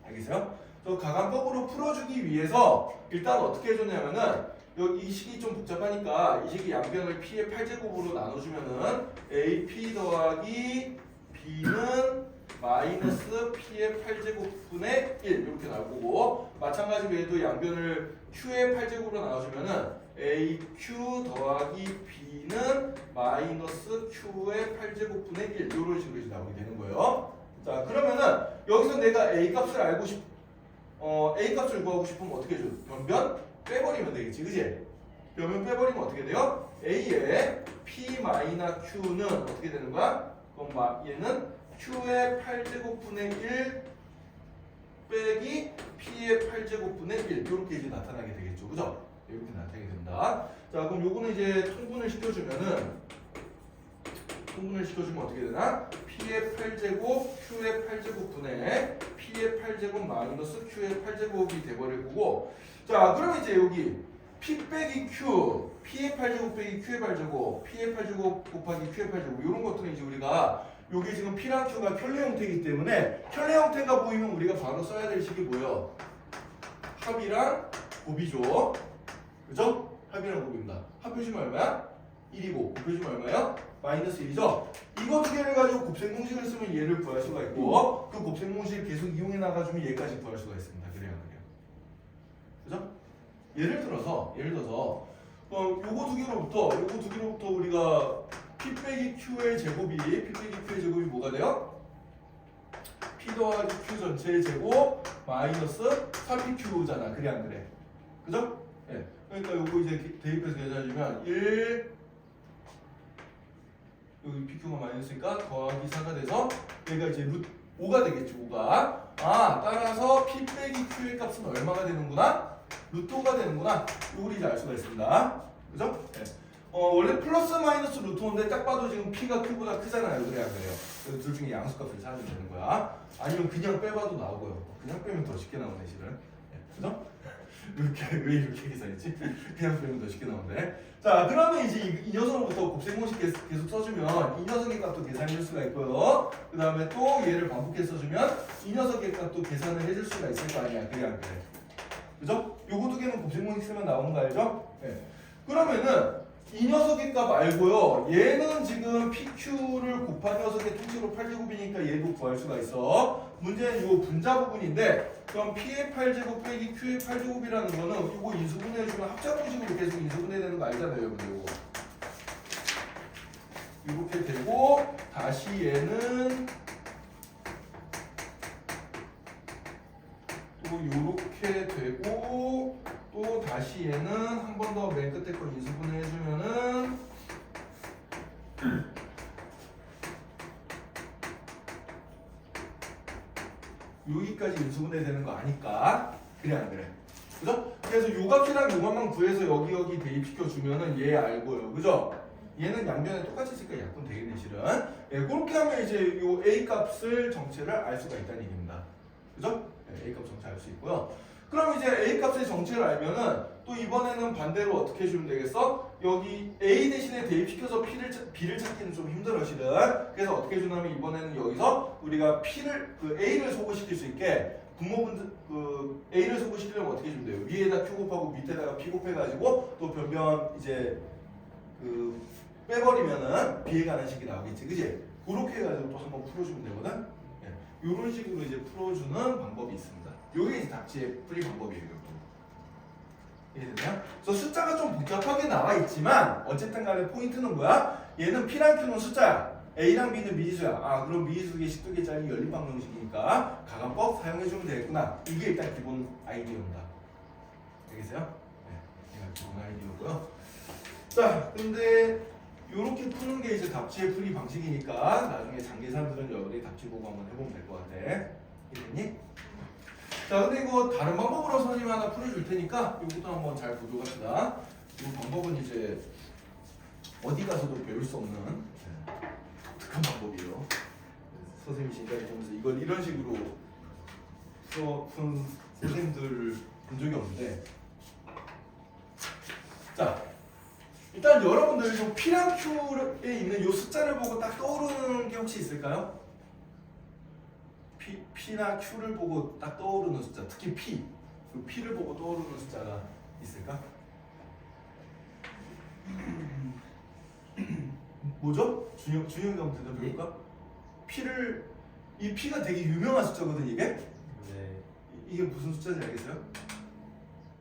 Speaker 1: 알겠어요? 저 가간법으로 풀어주기 위해서 일단 어떻게 해줬냐면은 여기 이 식이 좀 복잡하니까 이 식이 양변을 p의 8제곱으로 나눠주면은 AP 더하기 B는 마이너스 P의 8제곱분의 1 이렇게 나올 거고, 마찬가지로 얘도 양변을 Q의 8제곱으로 나눠주면은 AQ 더하기 B는 마이너스 Q의 8제곱분의 1 이런 식으로 이제 나오게 되는 거예요. 자, 그러면은 여기서 내가 A 값을 알고 A 값을 구하고 싶으면 어떻게 해줘? 변변 빼버리면 되겠지, 그지? 변변 빼버리면 어떻게 돼요? A의 P 마이너 Q는 어떻게 되는 거야? 그럼 얘는 Q의 8제곱분의 1 빼기 P의 8제곱분의 1 이렇게 이제 나타나게 되겠죠, 그죠? 이렇게 나타나게 된다. 자, 그럼 요거는 이제 통분을 시켜주면 어떻게 되나? P의 8제곱, Q의 8제곱분의 P의 8제곱 마이너스 Q의 8제곱이 돼버릴 거고, 자, 그럼 이제 여기 P 빼기 Q, P의 8제곱 빼기 Q의 8제곱, P의 8제곱 곱하기 Q의 8제곱 이런 것들은 이제 우리가 여기 지금 P랑 Q가 켤레 형태이기 때문에 켤레 형태가 보이면 우리가 바로 써야 될 식이 뭐예요? 합이랑 곱이죠. 그죠? 합이랑 곱입니다. 합해주면 얼마야? 1이고 곱해주면 얼마야? 마이너스 1이죠? 이거 두 개를 가지고 곱셈 공식을 쓰면 얘를 구할 수가 있고, 그 곱셈 공식을 계속 이용해 나가주면 얘까지 구할 수가 있습니다. 그래요. 그죠? 예를 들어서 요거 두 개로부터 우리가 P 빼기 Q의 제곱이 뭐가 돼요? P 더하기 Q 전체의 제곱 마이너스 3PQ잖아. 그래 안 그래? 그죠? 예. 그러니까 요거 이제 대입해서 계산해주면 1 여기 PQ가 마이너스니까 더하기 4가 돼서 얘가 이제 루트 5가 되겠지. 5가 따라서 P 빼기 Q의 값은 얼마가 되는구나? 루트 5가 되는구나. 요걸 이제 알 수가 있습니다. 그죠? 네. 원래 플러스 마이너스 루트 5인데 딱 봐도 지금 P가 Q보다 크잖아요. 그래야 그래요. 그래서 둘 중에 양수값을 찾으면 되는 거야. 아니면 그냥 빼봐도 나오고요. 그냥 빼면 더 쉽게 나오네 실은. 네. 그죠? 왜 이렇게 계산했지? 그냥 빼면 더 쉽게 나오는데. 자, 그러면 이제 이 녀석으로부터 곱셈 공식 계속 써주면 이 녀석의 값도 계산해줄 수가 있고요. 그 다음에 또 얘를 반복해서 써주면 이 녀석의 값도 계산을 해줄 수가 있을 거 아니야. 그래 안 그래? 그죠? 요거 두 개는 곱셈 공식 쓰면 나오는 거 알죠? 네. 그러면은 이 녀석의 값 알고요. 얘는 지금 PQ를 곱한 녀석의 통째로 8제곱이니까 얘도 구할 수가 있어. 문제는 이 분자 부분인데, 그럼 P의 8제곱 빼기 Q의 8제곱이라는 거는 이거 인수분해해주면 합작공식으로 계속 인수분해되는 되는 거 알잖아요, 여러분. 이렇게 되고 다시 얘는 또 이렇게 되고 또 다시 얘는 한 번 더 맨 끝에 거 인수분해 해주면은 여기까지 인수분해 되는 거 아니까 그래 안 그래? 그죠? 그래서 요 값이랑 요 값만 구해서 여기 대입시켜 주면은 얘 알고요, 그죠? 얘는 양변에 똑같이 있으니까 약분 되겠네 실은. 예, 그렇게 하면 이제 요 A 값을 정체를 알 수가 있다는 얘기입니다, 그죠? 예, A 값 정체 알 수 있고요. 그럼 이제 A 값의 정체를 알면은 또 이번에는 반대로 어떻게 해주면 되겠어? 여기 A 대신에 대입시켜서 B를 찾기는 좀 힘들어 실은. 그래서 어떻게 해주냐면 이번에는 여기서 우리가 A를 소구시킬 수 있게 분모분 A를 소구시키려면 어떻게 해주면 돼요? 위에다 Q 곱하고 밑에다가 P 곱해가지고 또 변변 이제 빼버리면은 B에 관한 식이 나오겠지, 그지? 그렇게 해가지고 또 한번 풀어주면 되거든. 예, 이런 식으로 이제 풀어주는 방법이 있습니다. 요게 이제 답지의 풀이 방법이에요. 이해되나요? 그래서 숫자가 좀 복잡하게 나와 있지만 어쨌든 간에 포인트는 뭐야? 얘는 P랑 Q는 숫자야. A랑 B는 미지수야. 그럼 미지수 개 12개짜리 연립방 정식이니까 가간법 사용해주면 되겠구나. 이게 일단 기본 아이디어입니다. 알겠어요? 네, 이게 기본 아이디어고요. 자, 근데 요렇게 푸는 게 이제 답지의 풀이 방식이니까 나중에 장계산들은 여러분이 답지 보고 한번 해보면 될 것 같아. 이해됐니? 자, 근데 이거 다른 방법으로 선생님이 하나 풀어줄 테니까 이것도 한번 잘 보도록 합시다. 이 방법은 이제 어디 가서도 배울 수 없는 독특한 방법이에요. 선생님이 지금까지 보면서 이걸 이런 식으로 푼 선생님들을 본 적이 없는데, 자, 일단 여러분들 좀 P랑 Q에 있는 이 숫자를 보고 딱 떠오르는 게 혹시 있을까요? P나 Q를 보고 딱 떠오르는 숫자, 특히 P, 그 P를 보고 떠오르는 숫자가 있을까? 뭐죠? 준영이 한번 대답해볼까? 이 P가 되게 유명한 숫자거든 이게?
Speaker 3: 네.
Speaker 1: 이게 무슨 숫자인지 알겠어요?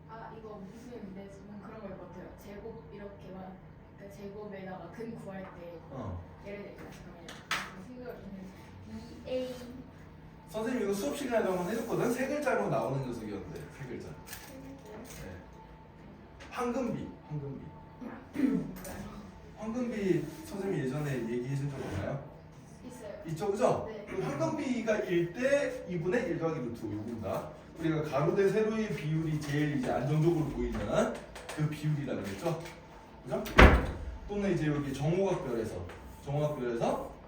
Speaker 2: 아 이거 무슨 저는 그런 걸 같아요. 제곱 이렇게만 그러니까 제곱에다가 근 구할 때 예를 들면 잠깐만요. 생각을 좀 2a
Speaker 1: 선생님 이거 수업 시간에도 한번 해줬거든? 세 글자로 나오는 녀석이었는데 세 글자. 네. 황금비. 황금비 선생님이 예전에 얘기해준 적 없나요?
Speaker 2: 있어요.
Speaker 1: 있죠, 그죠?
Speaker 2: 네.
Speaker 1: 그 황금비가 1대 2분의 1 더하기 루트 요겁니다. 우리가 가로 대 세로의 비율이 제일 이제 안정적으로 보이는 그 비율이라 그랬죠? 그죠? 또는 이제 여기 정오각별에서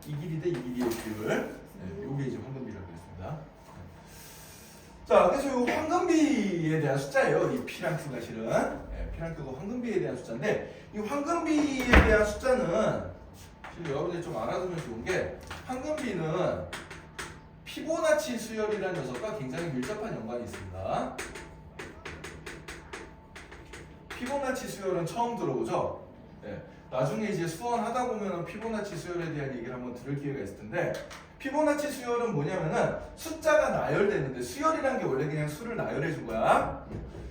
Speaker 1: 이 길이 대 이 길이의 비율, 요게 이제 황금비라고 그랬습니다. 자, 그래서 요 황금비에 대한 숫자예요. 이 P랑 Q가 실은. P랑 Q가 황금비에 대한 숫자인데, 이 황금비에 대한 숫자는 지금 여러분들이 좀 알아두면 좋은 게, 황금비는 피보나치 수열이라는 녀석과 굉장히 밀접한 연관이 있습니다. 피보나치 수열은 처음 들어보죠? 네. 나중에 이제 수원하다 보면 피보나치 수열에 대한 얘기를 한번 들을 기회가 있을 텐데, 피보나치 수열은 뭐냐면은 숫자가 나열되는데, 수열이란 게 원래 그냥 수를 나열해 준 거야.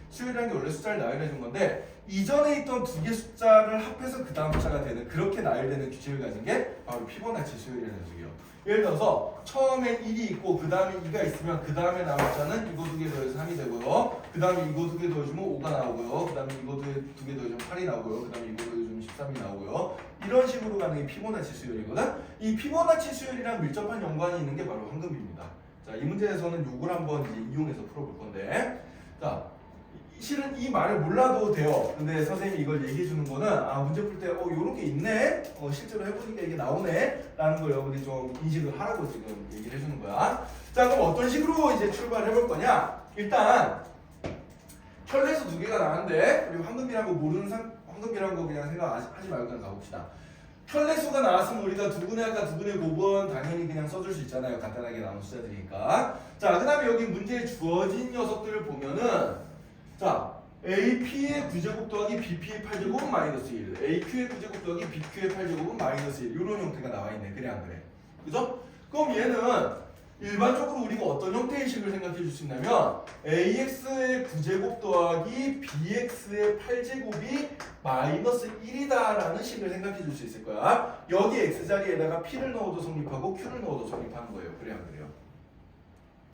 Speaker 1: 수열이란 게 원래 숫자를 나열해 준 건데, 이전에 있던 두 개 숫자를 합해서 그 다음 숫자가 되는, 그렇게 나열되는 규칙을 가진 게 바로 피보나치 수열이라는 녀석이에요. 예를 들어서 처음에 1이 있고 그 다음에 2가 있으면 그 다음에 나올 숫자는 이거 두 개 더해서 3이 되고요. 그 다음에 이거 두 개 더해주면 5가 나오고요. 그 다음에 이거 두 개 더해주면 8이 나오고요. 그 다음에 이거 더해주면 13이 나오고요. 이런 식으로 가는 게 피보나치 수열이거든. 이 피보나치 수열이랑 밀접한 연관이 있는 게 바로 황금비입니다. 자, 이 문제에서는 요걸 한번 이제 이용해서 풀어볼 건데, 자, 실은 이 말을 몰라도 돼요. 근데 선생님이 이걸 얘기해 주는 거는, 아, 문제 풀 때 요런 게 있네, 실제로 해보니까 이게 나오네 라는 걸 여러분이 좀 인식을 하라고 지금 얘기를 해주는 거야. 자, 그럼 어떤 식으로 이제 출발을 해볼 거냐. 일단 혈내수 두 개가 나왔는데, 그리고 황금비라는 거 황금비라는 거 그냥 생각하지 말고 그냥 가봅시다. 혈내수가 나왔으면 우리가 두분의 아까 두분의 곱은 당연히 그냥 써줄 수 있잖아요. 간단하게 나온 숫자들이니까. 자, 그 다음에 여기 문제에 주어진 녀석들을 보면은, 자, AP의 9제곱 더하기 BP의 8제곱은 마이너스 1, AQ의 9제곱 더하기 BQ의 8제곱은 마이너스 1, 이런 형태가 나와 있네. 그래 안 그래? 그죠? 그럼 얘는 일반적으로 우리가 어떤 형태의 식을 생각해 줄 수 있냐면, AX의 9제곱 더하기 BX의 8제곱이 마이너스 1이다라는 식을 생각해 줄 수 있을 거야. 여기 X자리에다가 P를 넣어도 성립하고 Q를 넣어도 성립하는 거예요. 그래 안 그래요?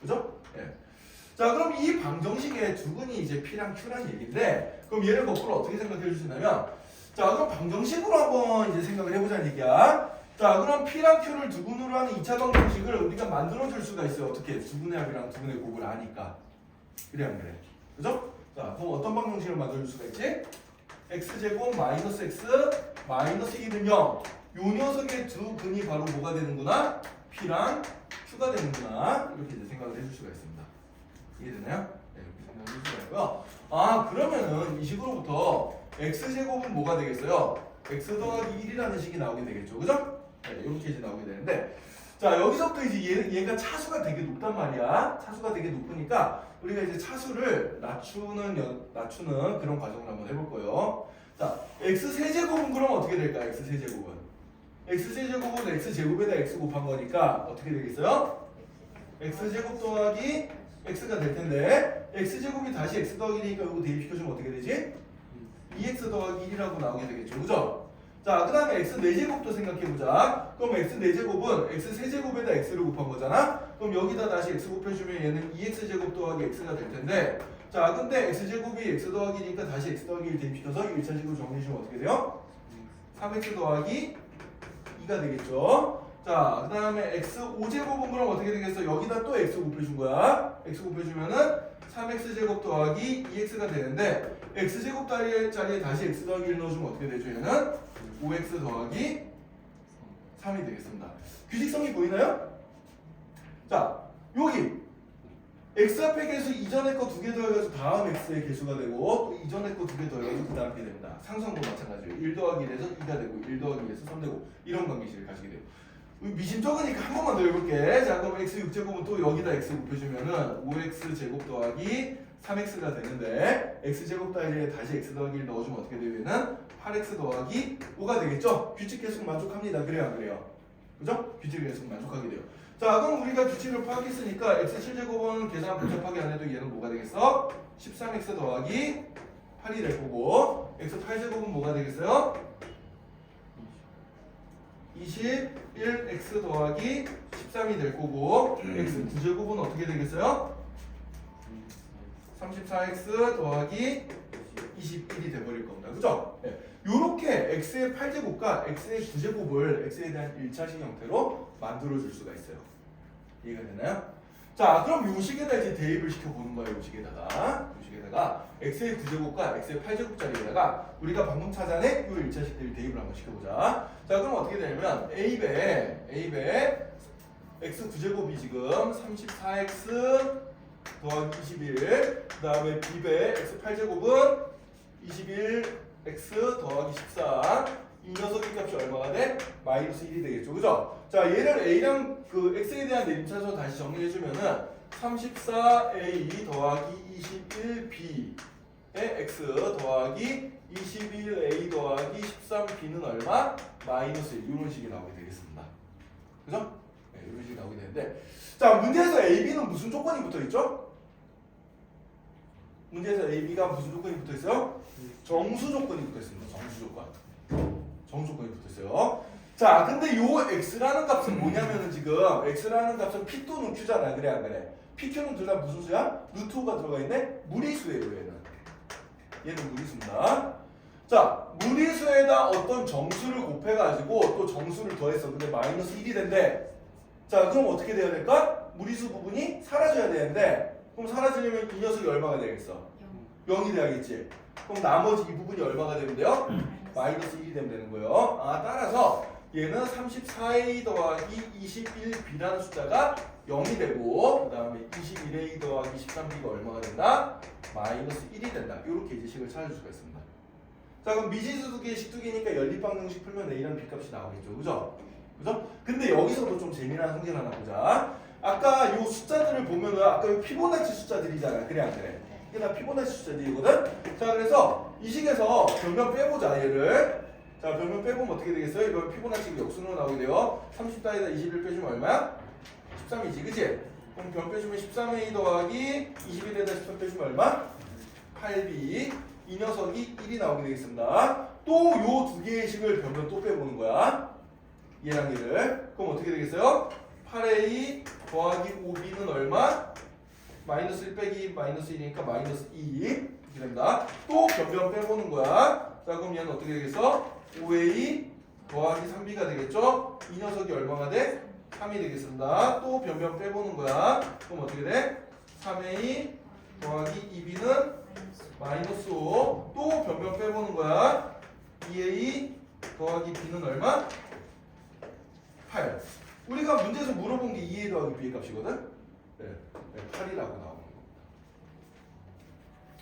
Speaker 1: 그죠? 예. 자, 그럼 이 방정식의 두근이 이제 P랑 Q란 얘기인데, 그럼 얘를 거꾸로 어떻게 생각해 줄 수 있냐면, 자, 그럼 방정식으로 한번 이제 생각을 해보자는 얘기야. 자, 그럼 P랑 Q를 두근으로 하는 2차 방정식을 우리가 만들어 줄 수가 있어요. 어떻게? 두근의 합이랑 두근의 곱을 아니까. 그래 안 그래? 그죠? 자, 그럼 어떤 방정식을 만들어 줄 수가 있지? x제곱 마이너스 x 마이너스 1은 0. 요 녀석의 두 근이 바로 뭐가 되는구나? P랑 Q가 되는구나. 이렇게 이제 생각을 해줄 수가 있습니다. 이해되나요? 네, 이렇게 생각을 해줄 수가 있고요. 아, 그러면은 이 식으로부터 x제곱은 뭐가 되겠어요? x 더하기 1이라는 식이 나오게 되겠죠. 그죠? 네, 이렇게 이제 나오게 되는데, 자, 여기서부터 이제 얘가 차수가 되게 높단 말이야. 차수가 되게 높으니까 우리가 이제 차수를 낮추는 그런 과정을 한번 해볼 거예요. 자, x세제곱은 그럼 어떻게 될까? x세제곱은 x제곱에다 x 곱한 거니까 어떻게 되겠어요? x제곱 더하기 x가 될 텐데, x제곱이 다시 x 더하기니까 이거 대입시켜주면 어떻게 되지? 2x 더하기 1이라고 나오게 되겠죠. 그죠? 자, 그 다음에 x 4제곱도 생각해보자. 그럼 x 4제곱은 x 세제곱에다 x를 곱한 거잖아? 그럼 여기다 다시 x 곱해주면 얘는 2x제곱 더하기 x가 될 텐데, 자, 근데 x제곱이 x 더하기니까 다시 x 더하기 1 대입시켜서 1차식으로 정리해주면 어떻게 돼요? 3x 더하기 2가 되겠죠. 자, 그 다음에 x 5제곱은 그럼 어떻게 되겠어? 여기다 또 x 곱해준 거야. x 곱해주면은 3x제곱 더하기 2x가 되는데, x제곱 자리에 다시 x 더하기 1 넣어주면 어떻게 되죠? 얘는 5x 더하기 3이 되겠습니다. 규칙성이 보이나요? 자, 여기 x 앞에 개수 이전에 거 두 개 더해가지고 다음 x의 개수가 되고 또 이전에 거 두 개 더해가지고 그 다음 게 됩니다. 상수항도 마찬가지예요. 1 더하기 1에서 2가 되고 1 더하기 1에서 3 되고 이런 관계식을 가지게 돼요. 미심 적으니까 한 번만 더 해볼게. 자 그럼 x 6제곱은 또 여기다 x 곱해주면은 5x 제곱 더하기 3x가 되는데 x제곱 더하기 다시 x 더하기 1 넣어주면 어떻게 되면은 8x 더하기 5가 되겠죠? 규칙 계속 만족합니다. 그래요 안 그래요? 그죠? 규칙 계속 만족하게 돼요. 자 그럼 우리가 규칙을 파악했으니까 x 7제곱은 계산 복잡하게 안 해도 얘는 뭐가 되겠어? 13x 더하기 8이 될 거고 x 8제곱은 뭐가 되겠어요? 21x 더하기 13이 될 거고 x 9제곱은 어떻게 되겠어요? 34x 더하기 21이 돼버릴 겁니다. 그죠? 네. 요렇게 x의 8제곱과 x의 9제곱을 x에 대한 1차식 형태로 만들어줄 수가 있어요. 이해가 되나요? 자 그럼 요 식에다 이제 대입을 시켜보는 거예요. 요 식에다가 x의 9제곱과 x의 8제곱짜리에다가 우리가 방금 찾아낸 요 1차식들 대입을 한번 시켜보자. 자 그럼 어떻게 되냐면 a배 x 9제곱이 지금 34x 더하기 21 그 다음에 b배 x 8제곱은 21x 더하기 14 이 녀석의 값이 얼마가 돼? 마이너스 1이 되겠죠. 그죠? 자 얘를 a랑 그 x에 대한 내림차순 다시 정리해주면은 34a 더하기 21b의 x 더하기 21a 더하기 13b는 얼마? 마이너스 1 이런 식이 나오게 되겠습니다. 그죠? 네, 이런 식이 나오게 되는데 자 문제에서 ab는 무슨 조건이 붙어있죠? 문제에서 ab가 무슨 조건이 붙어있어요? 정수 조건이 붙어있습니다. 정수 조건. 정수 조건이 붙어있어요. 자 근데 요 x라는 값은 뭐냐면은 지금 x라는 값은 p 또는 q잖아. 그래 안 그래? p, q는 둘 다 무슨 수야? 루트 5가 들어가 있네? 무리수예요 얘는 무리수입니다. 자 무리수에다 어떤 정수를 곱해가지고 또 정수를 더했어. 근데 마이너스 1이 된대. 자 그럼 어떻게 돼야 될까? 무리수 부분이 사라져야 되는데 그럼 사라지려면 이 녀석이 얼마가 되겠어? 0이 돼야겠지. 그럼 나머지 이 부분이 얼마가 되면 돼요? 마이너스 1이 되면 되는 거예요. 아 따라서 얘는 34a 더하기 21b라는 숫자가 0이 되고 그 다음에 21a 더하기 13b가 얼마가 된다? 마이너스 1이 된다. 이렇게 이제 식을 찾을 수가 있습니다. 자 그럼 미지수 두 개, 식 두 개니까 연립방정식 풀면 a랑 b값이 나오겠죠. 그죠? 그죠? 근데 여기서도 좀 재미난 성질 하나 보자. 아까 요 숫자들을 보면은 아까 요 피보나치 숫자들이잖아. 그래 안 그래? 이게 다 피보나치 숫자들이거든? 자 그래서 이 식에서 변면 빼보자 얘를. 자 변면 빼보면 어떻게 되겠어요? 이거 피보나치가 역순으로 나오게 돼요. 30단에다 21 빼주면 얼마야? 13이지 그치? 그럼 변 빼주면 13a 더하기 21에다 13 빼주면 얼마? 8b. 이 녀석이 1이 나오게 되겠습니다. 또 요 두 개의 식을 변면 또 빼보는 거야. 얘랑 얘를. 그럼 어떻게 되겠어요? 8a 더하기 5b는 얼마? 마이너스 1 빼기 마이너스 1이니까 마이너스 2 이렇게 됩니다. 또 변변 빼보는 거야. 자 그럼 얘는 어떻게 되겠어? 5a 더하기 3b가 되겠죠? 이 녀석이 얼마가 돼? 3이 되겠습니다. 또 변변 빼보는 거야. 그럼 어떻게 돼? 3a 더하기 2b는 마이너스 5. 또 변변 빼보는 거야. 2a 더하기 b는 얼마? 8. 우리가 문제에서 물어본 게 2a 더하기 b의 값이거든? 네, 8이라고 나오는 겁니다.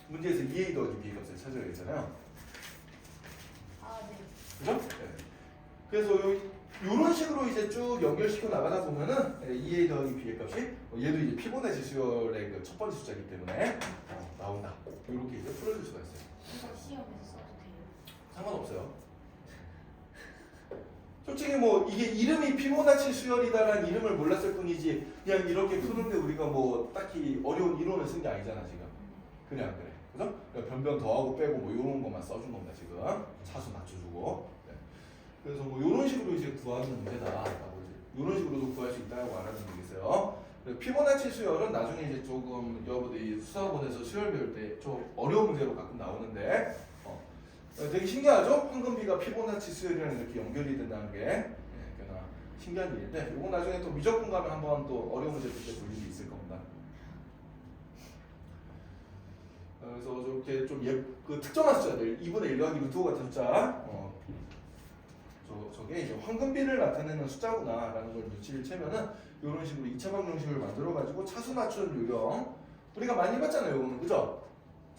Speaker 1: 문제에서 2a 더하기 b의 값을 찾아야 되잖아요.
Speaker 2: 아 네.
Speaker 1: 그죠? 네. 그래서 요런 식으로 이제 쭉 연결시켜 나가다 보면은 2a 더하기 b의 값이 얘도 이제 피보나치 수열의 그 첫 번째 숫자이기 때문에 나온다. 이렇게 이제 풀어줄 수가 있어요.
Speaker 2: 이거 시험에서 써도 돼요?
Speaker 1: 상관없어요. 솔직히 뭐 이게 이름이 피보나치 수열이다라는 이름을 몰랐을 뿐이지 그냥 이렇게 푸는데 우리가 뭐 딱히 어려운 이론을 쓴 게 아니잖아 지금. 그래 안 그래? 그죠? 그러니까 변변 더하고 빼고 뭐 이런 것만 써준 겁니다 지금. 차수 맞춰주고. 네. 그래서 뭐 이런 식으로 이제 구하는 문제다라고 이제 이런 식으로도 구할 수 있다고 알아두면 되겠어요. 피보나치 수열은 나중에 이제 조금 여러분들이 수학원에서 수열 배울 때 좀 어려운 문제로 가끔 나오는데. 되게 신기하죠? 황금비가 피보나치 수열이랑 이렇게 연결이 된다는 게 꽤나 신기한 일인데 이거 나중에 또 미적분 가면 한번 또 어려운 문제 볼 때 볼 일이 있을 겁니다. 그래서 저렇게 좀 그 특정한 숫자들 2분의 1 더하기 루트 5 같은 숫자 저게 이제 황금비를 나타내는 숫자구나 라는 걸 눈치를 채면은 이런 식으로 2차 방정식을 만들어 가지고 차수 맞춘 요령 우리가 많이 봤잖아요, 이거는. 그죠?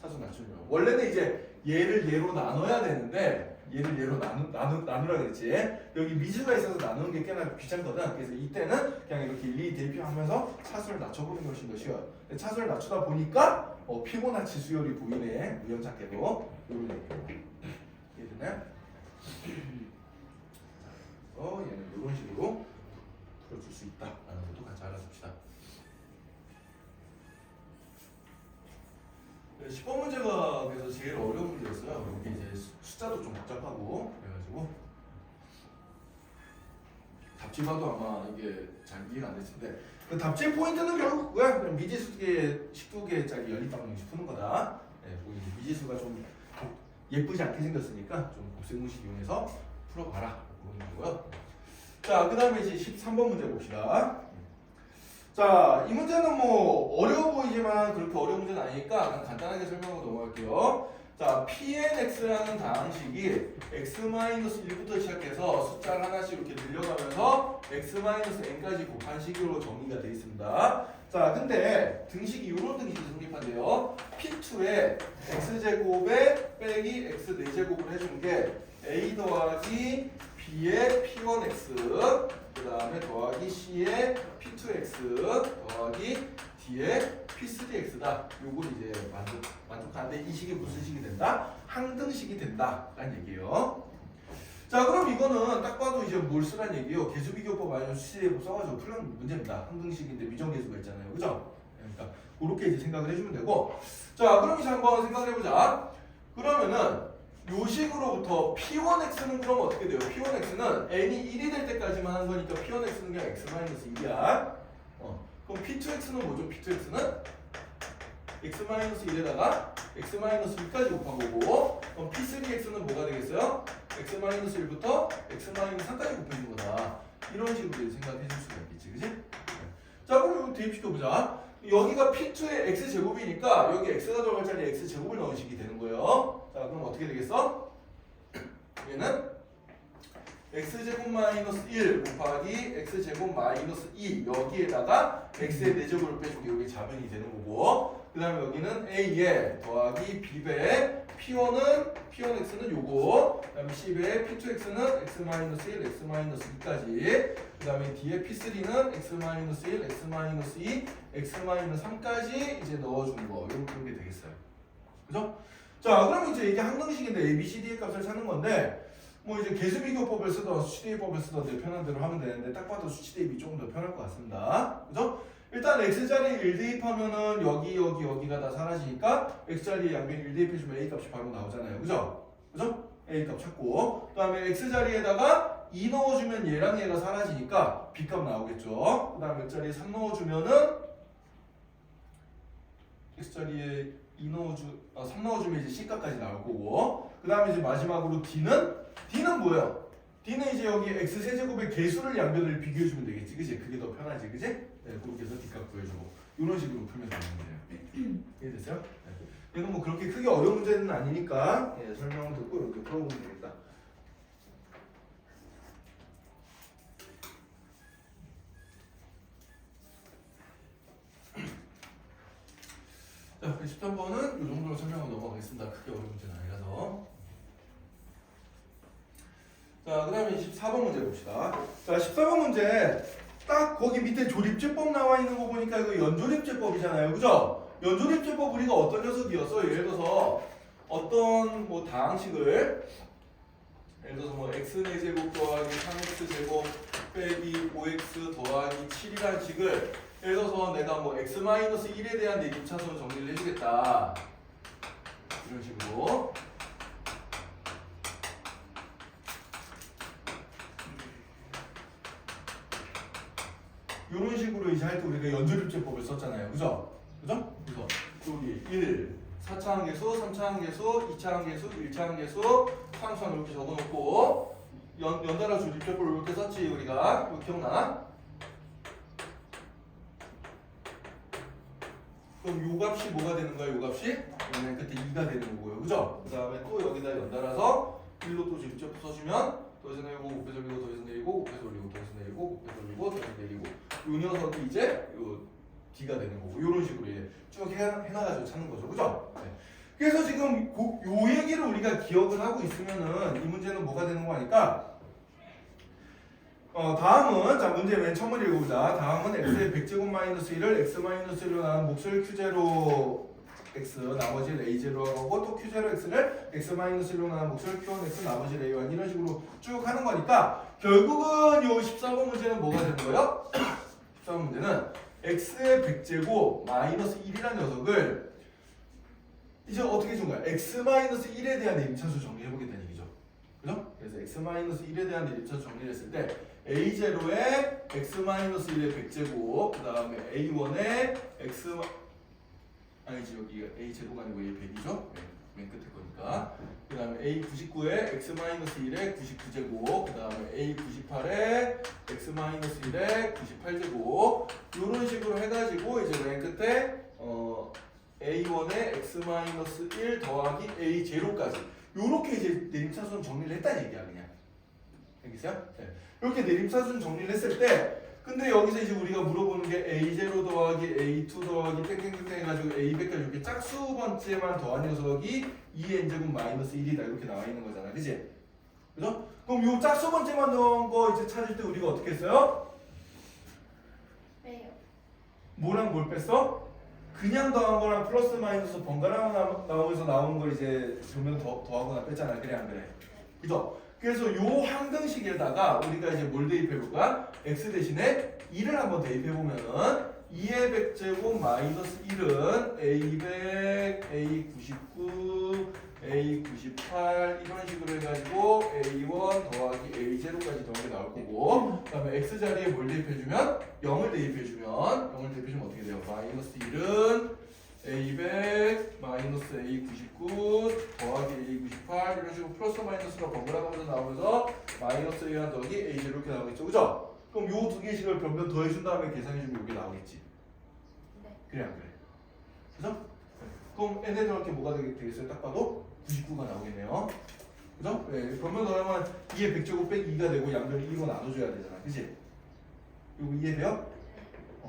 Speaker 1: 차수 낮추면. 원래는 이제 얘를 얘로 나눠야 되는데 얘를 얘로 나누라 그랬지. 여기 미지수가 있어서 나누는 게 꽤나 귀찮거든. 그래서 이때는 그냥 이렇게 일일이 대표하면서 차수를 낮춰보는 것이 더 쉬워요. 근데 차수를 낮추다 보니까 피보나치 수열이 보이네. 우연찮게도. 이런 얘기. 이해되나요? 그래서 얘는 이런 식으로 풀어줄 수 있다라는 것도 같이 알아줍시다. 10번 문제가 그래서 제일 어려운 문제였어요. 이게 이제 숫자도 좀 복잡하고 그래가지고 답지 봐도 아마 이게 잘 이해가 안 됐을 텐데 그 답지의 포인트는 결국 그거야. 그냥 미지수 12개짜리 연립방정식 푸는 거다. 네, 거기 미지수가 좀 예쁘지 않게 생겼으니까 좀 곱셈공식 이용해서 풀어봐라 그런 거고요. 자, 그 다음에 이제 13번 문제 봅시다. 자, 이 문제는 뭐 어려워 보이지만 그렇게 어려운 문제는 아니니까 그냥 간단하게 설명하고 넘어갈게요. 자, PNX라는 다항식이 x-1부터 시작해서 숫자를 하나씩 이렇게 늘려가면서 x-n까지 곱한 식으로 정의가 되어 있습니다. 자, 근데 등식이 이런 등식이 성립한대요. P2에 x제곱에 빼기 x 4제곱을 해준 게 a 더하기 b의 p1x 그 다음에 더하기 c의 p2x 더하기 d의 p3x다. 요걸 이제 만족하는데 이 식이 무슨 식이 된다? 항등식이 된다라는 얘기예요. 자, 그럼 이거는 딱 봐도 이제 뭘 쓰란 얘기예요? 계수비교법 아니면 수시대법 써가지고 풀는 문제입니다. 항등식인데 미정계수가 있잖아요, 그죠? 그러니까 그렇게 이제 생각을 해주면 되고, 자, 그럼 이제 한번 생각을 해보자. 그러면은 요 식으로부터 P1x는 그럼 어떻게 돼요? P1x는 n이 1이 될 때까지만 하는 거니까 P1x는 그냥 x-1이야. 그럼 P2x는 뭐죠? P2x는 x-1에다가 x-2까지 곱한 거고, 그럼 P3x는 뭐가 되겠어요? x-1부터 x-3까지 곱해준 거다. 이런 식으로 생각해 줄 수가 있겠지, 그치? 자, 그럼 이거 대입시켜보자. 여기가 P2의 x제곱이니까 여기 x가 들어갈 자리에 x제곱을 넣은 식이 되는 거예요. 자, 그럼 어떻게 되겠어? 얘는 x제곱 마이너스 1 곱하기 x제곱 마이너스 2 여기에다가 x의 4제곱을 빼주고 여기 자변이 되는 거고, 그 다음에 여기는 a에 더하기 b배에 p1x는 요거, 그 다음에 c배에 p2x는 x-1, x-2까지, 그 다음에 d에 p3는 x-1, x-2, x-3까지 이제 넣어주는 거, 이런 게 되겠어요. 그죠? 자, 그럼 이제 이게 항등식인데 a, b, c, d의 값을 찾는 건데, 뭐 이제 계수비교법을 쓰던 수치대입법을 쓰던 내 편한 대로 하면 되는데 딱 봐도 수치대입이 조금 더 편할 것 같습니다. 그죠? 일단 x자리에 1 대입하면은 여기가 다 사라지니까 x자리에 양변 1 대입해주면 a 값이 바로 나오잖아요. 그죠? 그죠? a 값 찾고, 그 다음에 x자리에다가 2 넣어주면 얘랑 얘가 사라지니까 b 값 나오겠죠. 그 다음에 x자리에 3 넣어주면은 x자리에 3 넣어주면 이제 c값까지 나올 거고, 그 다음에 이제 마지막으로 D는 뭐예요? D는 이제 여기 x 세제곱의 개수를 양변을 비교해주면 되겠지, 그치? 그게 더 편하지, 그치? 네, 그렇게 해서 D값 구해주고 이런 식으로 풀면 되는 거예요. 이해됐어요? 네. 얘는 뭐 그렇게 크게 어려운 문제는 아니니까 설명을 듣고 이렇게 풀어보면 되겠다. 자, 13번은 이 정도로 설명하고 넘어가겠습니다. 크게 어려운 문제는 아니라서. 자, 그 다음에 14번 문제 봅시다. 자, 14번 문제 딱 거기 밑에 조립제법 나와 있는 거 보니까 이거 연조립제법이잖아요, 그죠? 연조립제법 우리가 어떤 녀석이었어? 예를 들어서 어떤 뭐 다항식을 예를 들어서 뭐 x 4제곱 더하기 3x제곱 빼기 5x 더하기 7이라는 식을 예를 들어서 내가 뭐 x-1에 대한 대입차수로 정리를 해주겠다, 이런 식으로. 이런 식으로 이제 할 때 우리가 연조립제법을 썼잖아요, 그죠? 그죠? 그래서 여기 1, 4차항계수, 3차항계수, 2차항계수, 1차항계수, 상수항 이렇게 적어놓고 연달아 조립제법을 이렇게 썼지 우리가. 이거 기억나? 그럼 요 값이 뭐가 되는 거야? 요 값이? 그러면 그때 2가 되는 거고요, 그죠? 그 다음에 또 여기다 연달아서 1로 또 조립제법 써주면 더해서 내리고 곱해서 올리고 더해서 내리고 곱해서 올리고 더해서 내리고 곱해서 올리고 더해서 내리고 요 녀석이 이제 요 D가 되는 거고 이런 식으로 이제 쭉 해나가지고 찾는 거죠. 그죠? 네. 그래서 지금 요 얘기를 우리가 기억을 하고 있으면은 이 문제는 뭐가 되는 거 하니까 다음은 자 문제 맨 처음을 읽어보자. 다음은 x의 100제곱 마이너스 1을 x 마이너스 1로 나눈 몫을 q0 x 나머지를 a0로 하고 또 q0 x를 x 마이너스 1로 나눈 몫을 q1 x 나머지를 a1 이런 식으로 쭉 하는 거니까 결국은 요 14번 문제는 뭐가 되는 거예요? 14번 문제는 x의 100제곱 마이너스 1이라는 녀석을 이제 어떻게 준 거야? x-1에 대한 대입차수 정리해보겠다는 얘기죠. 그죠? 그래서 x-1에 대한 대입차수 정리를 했을 때 a0에 x-1의 100제곱 그 다음에 a1에 x 아니지 여기가 a0가 아니고 a100이죠? 맨 끝에 거니까 그 다음에 a99에 x-1의 99제곱 그 다음에 a98에 x-1의 98제곱 이런 식으로 해가지고 이제 맨 끝에 a1에 x-1 더하기 a0까지 요렇게 이제 내림차순 정리를 했다는 얘기야 그냥 알겠어요? 네. 이렇게 내림차순 정리를 했을 때 근데 여기서 이제 우리가 물어보는 게 a0 더하기 a2 더하기 땡땡땡땡 해가지고 a100까지 이렇게 짝수 번째만 더한 녀석이 2n제곱 마이너스 1이다 이렇게 나와 있는 거잖아 그치? 그죠? 그럼 요 짝수 번째만 더한 거 이제 찾을 때 우리가 어떻게 했어요?
Speaker 2: 빼요.
Speaker 1: 뭐랑 뭘 뺐어? 그냥 더한 거랑 플러스 마이너스 번갈아 나오면서 나온 걸 이제 조명 더하거나 뺐잖아 그래 안 그래? 그죠? 그래서 요 항등식에다가 우리가 이제 뭘 대입해볼까? x 대신에 2를 한번 대입해보면은 2의 100제곱 마이너스 1은 a100, a99, a98 이런 식으로 해가지고 a1 더하기 a0까지 더하게 나올 거고 그 다음에 x 자리에 뭘 대입해주면 0을 대입해주면 어떻게 돼요? 마이너스 1은 a100 마이너스 a99 더하기 a98 이런 식으로 플러스 마이너스로 번갈아가면서 나오면서 마이너스 a1 더하기 a0 이렇게 나오겠죠 그죠? 그럼 요 두 개씩을 변변 더해준 다음에 계산해주면 이게 나오겠지
Speaker 2: 네.
Speaker 1: 그래 안 그래? 그죠? 그럼 n에 들어갈 게 뭐가 되겠어요? 딱 봐도 99가 나오겠네요 그죠? 네, 변변 더하면 2의 100제곱 빼기 2가 되고 양변이 2로 나눠줘야 되잖아 그치? 이거 이해돼요?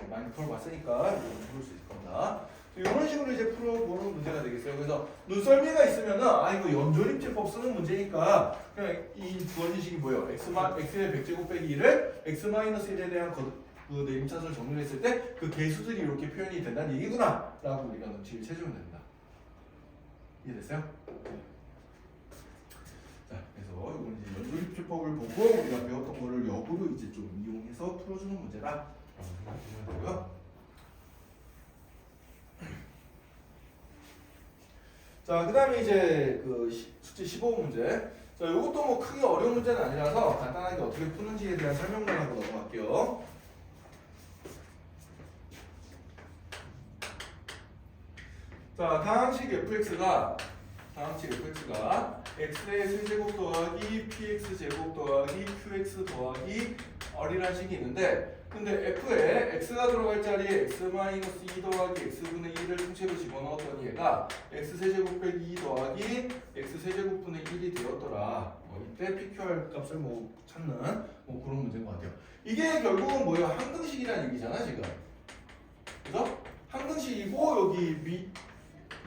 Speaker 1: 많이 풀어봤으니까 이거 풀을 수 있을 겁니다 이런 식으로 이제 풀어보는 문제가 되겠어요. 그래서 눈썰미가 있으면은 이거 연조립제법 쓰는 문제니까 그냥 이 주어진 식이 뭐예요? x의 100제곱 빼기 1을 x-1에 대한 그 내림차수를 정리를 했을 때 그 개수들이 이렇게 표현이 된다는 얘기구나 라고 우리가 눈치를 채주면 됩니다. 이해됐어요? 자, 그래서 이건 이제 연조립제법을 보고 우리가 배웠던 거를 역으로 이제 좀 이용해서 풀어주는 문제다 라고 생각하시면 되고요. 자, 그 다음에 이제 그 숙제 15번 문제. 자, 이것도 뭐 크게 어려운 문제는 아니라서 간단하게 어떻게 푸는지에 대한 설명만 하고 넘어갈게요. 자, 다항식 fx가 x의 세제곱 더하기 px 제곱 더하기 qx 더하기 r이라는 식이 있는데 근데 f에 x가 들어갈 자리에 x-2 더하기 x분의 1을 통째로 집어넣었더니 얘가 x세제곱 빼기 2 더하기 x세제곱분의 1이 되었더라. 이때 PQR 값을 뭐 찾는 뭐 그런 문제인 것 같아요. 이게 결국은 뭐예요? 항등식이라는 얘기잖아 지금. 그죠? 항등식이고 여기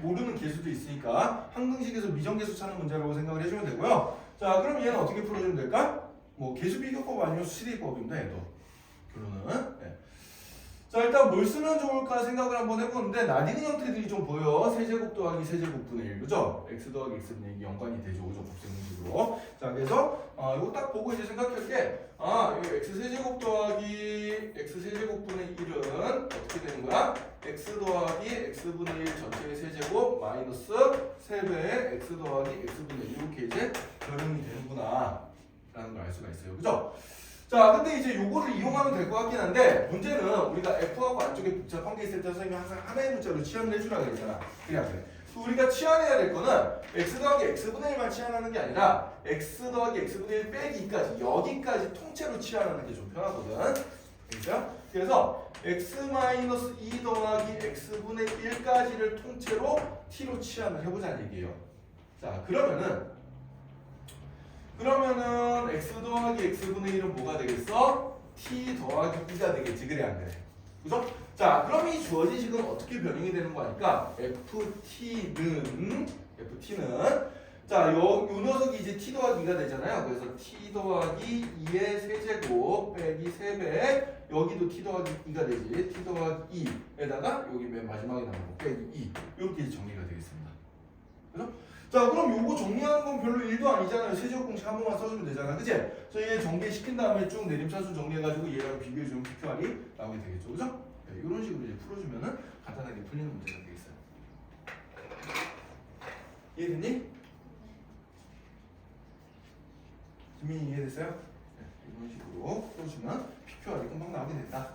Speaker 1: 모르는 개수도 있으니까 항등식에서 미정계수 찾는 문제라고 생각을 해주면 되고요. 자, 그럼 얘는 어떻게 풀어주면 될까? 뭐 개수 비교법 아니면 수시대입법입니다. 얘도. 결론은 네. 자 일단 뭘 쓰면 좋을까 생각을 한번 해보는데 나뉘는 형태들이 좀 보여. 세제곱 더하기 세제곱분의 1 그죠? x 더하기 x분의 1이 연관이 되죠 그죠? 곱셈식으로. 자 그래서 이거 딱 보고 이제 생각할 게 이거 x 세제곱 더하기 x 세제곱분의 1은 어떻게 되는 거야? x 더하기 x분의 1 전체의 세제곱 마이너스 3배의 x 더하기 x분의 1 이렇게 이제 변형이 되는구나 라는 걸 알 수가 있어요 그죠? 자, 근데 이제 요거를 이용하면 될 것 같긴 한데 문제는 우리가 F하고 안쪽에 복잡한 게 있을 때 선생님이 항상 하나의 문자로 치환을 해주라 그랬잖아. 그래. 우리가 치환해야 될 거는 x 더하기 x분의 1만 치환하는 게 아니라 x 더하기 x분의 1 빼기 2까지 여기까지 통째로 치환하는 게 좀 편하거든. 그렇죠? 그래서 x-2 더하기 x분의 1까지를 통째로 t로 치환을 해보자는 얘기예요. 자, 그러면은 x 더하기 x분의 1은 뭐가 되겠어? t 더하기 2가 되겠지 그래 안 그래? 그죠? 자, 그럼 이 주어진 식은 어떻게 변형이 되는 거 아니까 FT는 자, 요 녀석이 이제 t 더하기 2가 되잖아요. 그래서 t 더하기 2의 세제곱 빼기 3배 여기도 t 더하기 2가 되지. t 더하기 2에다가 여기 맨 마지막에 남은 거 빼기 2 이렇게 정리가 되겠습니다. 그죠? 자, 그럼 요거 정리하는 건 별로 일도 아니잖아요. 세제곱 공식 한 번만 써주면 되잖아. 그치? 그래서 얘 정리시킨 다음에 쭉 내림차순 정리해가지고 얘랑 비교해주면 PQR이 나오게 되겠죠. 그죠? 네, 이런 식으로 이제 풀어주면은 간단하게 풀리는 문제가 되겠어요. 이해됐니? 김민이 이해됐어요? 네, 이런 식으로 풀어주면 PQR이 금방 나오게 된다.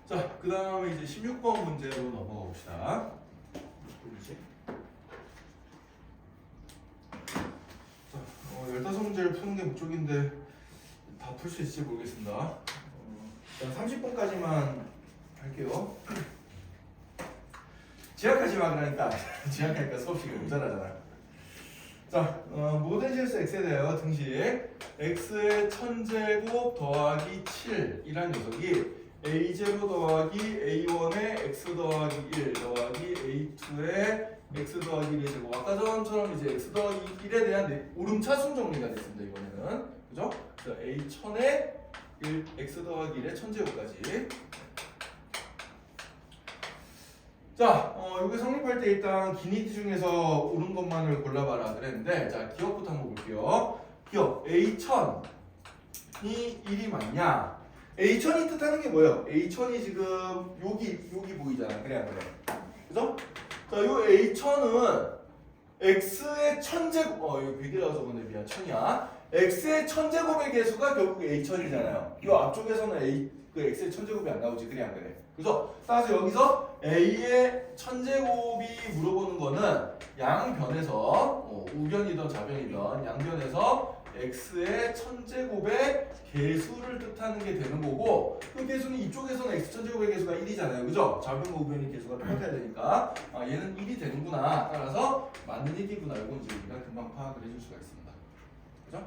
Speaker 1: 자, 그 다음에 이제 16번 문제로 넘어가 봅시다. 자, 15문제를 푸는 게 목적인데 다 풀 수 있을지 모르겠습니다. 일단 30번까지만 할게요. 지각하지 마 그러니까. 지각하니까 수업시간이 모자라잖아. 자, 모든 실수 x에 대하여 등식 x의 1000제곱 더하기 7이란 녀석이 a0 더하기 a1의 x 더하기 1 더하기 a2의 x 더하기 1의 제곱 아까 전처럼 이제 x 더하기 1에 대한 오름차순 정리가 됐습니다. 이번에는 그죠? 그래서 a1000의 x 더하기 1의 1000제곱까지 자, 여기 성립할 때 일단 기니티 중에서 옳은 것만을 골라봐라 그랬는데 자, 기억부터 한번 볼게요. 기억 a1000이 1이 맞냐? a1000이 뜻하는 게 뭐예요? a1000이 지금 여기 보이잖아. 그래 안 그래? 그죠? 자, 요 a1000은 x의 1000제곱 여기 100이라고 적었네. 미안. 1000이야. x의 1000제곱의 개수가 결국 a1000이잖아요. 요 앞쪽에서는 그 x의 1000제곱이 안 나오지. 그래 안 그래? 그죠? 따라서 여기서 a의 1000제곱이 물어보는 거는 양변에서 우변이든 좌변이든 양변에서 x의 1000제곱의 개수를 뜻하는 게 되는 거고 그 개수는 이쪽에서는 x 1000제곱의 개수가 1이잖아요. 그죠? 좌변과 우변의 개수가 똑같아야 되니까 얘는 1이 되는구나. 따라서 맞는 얘기구나. 이건 이제 우리가 금방 파악을 해줄 수가 있습니다. 그죠?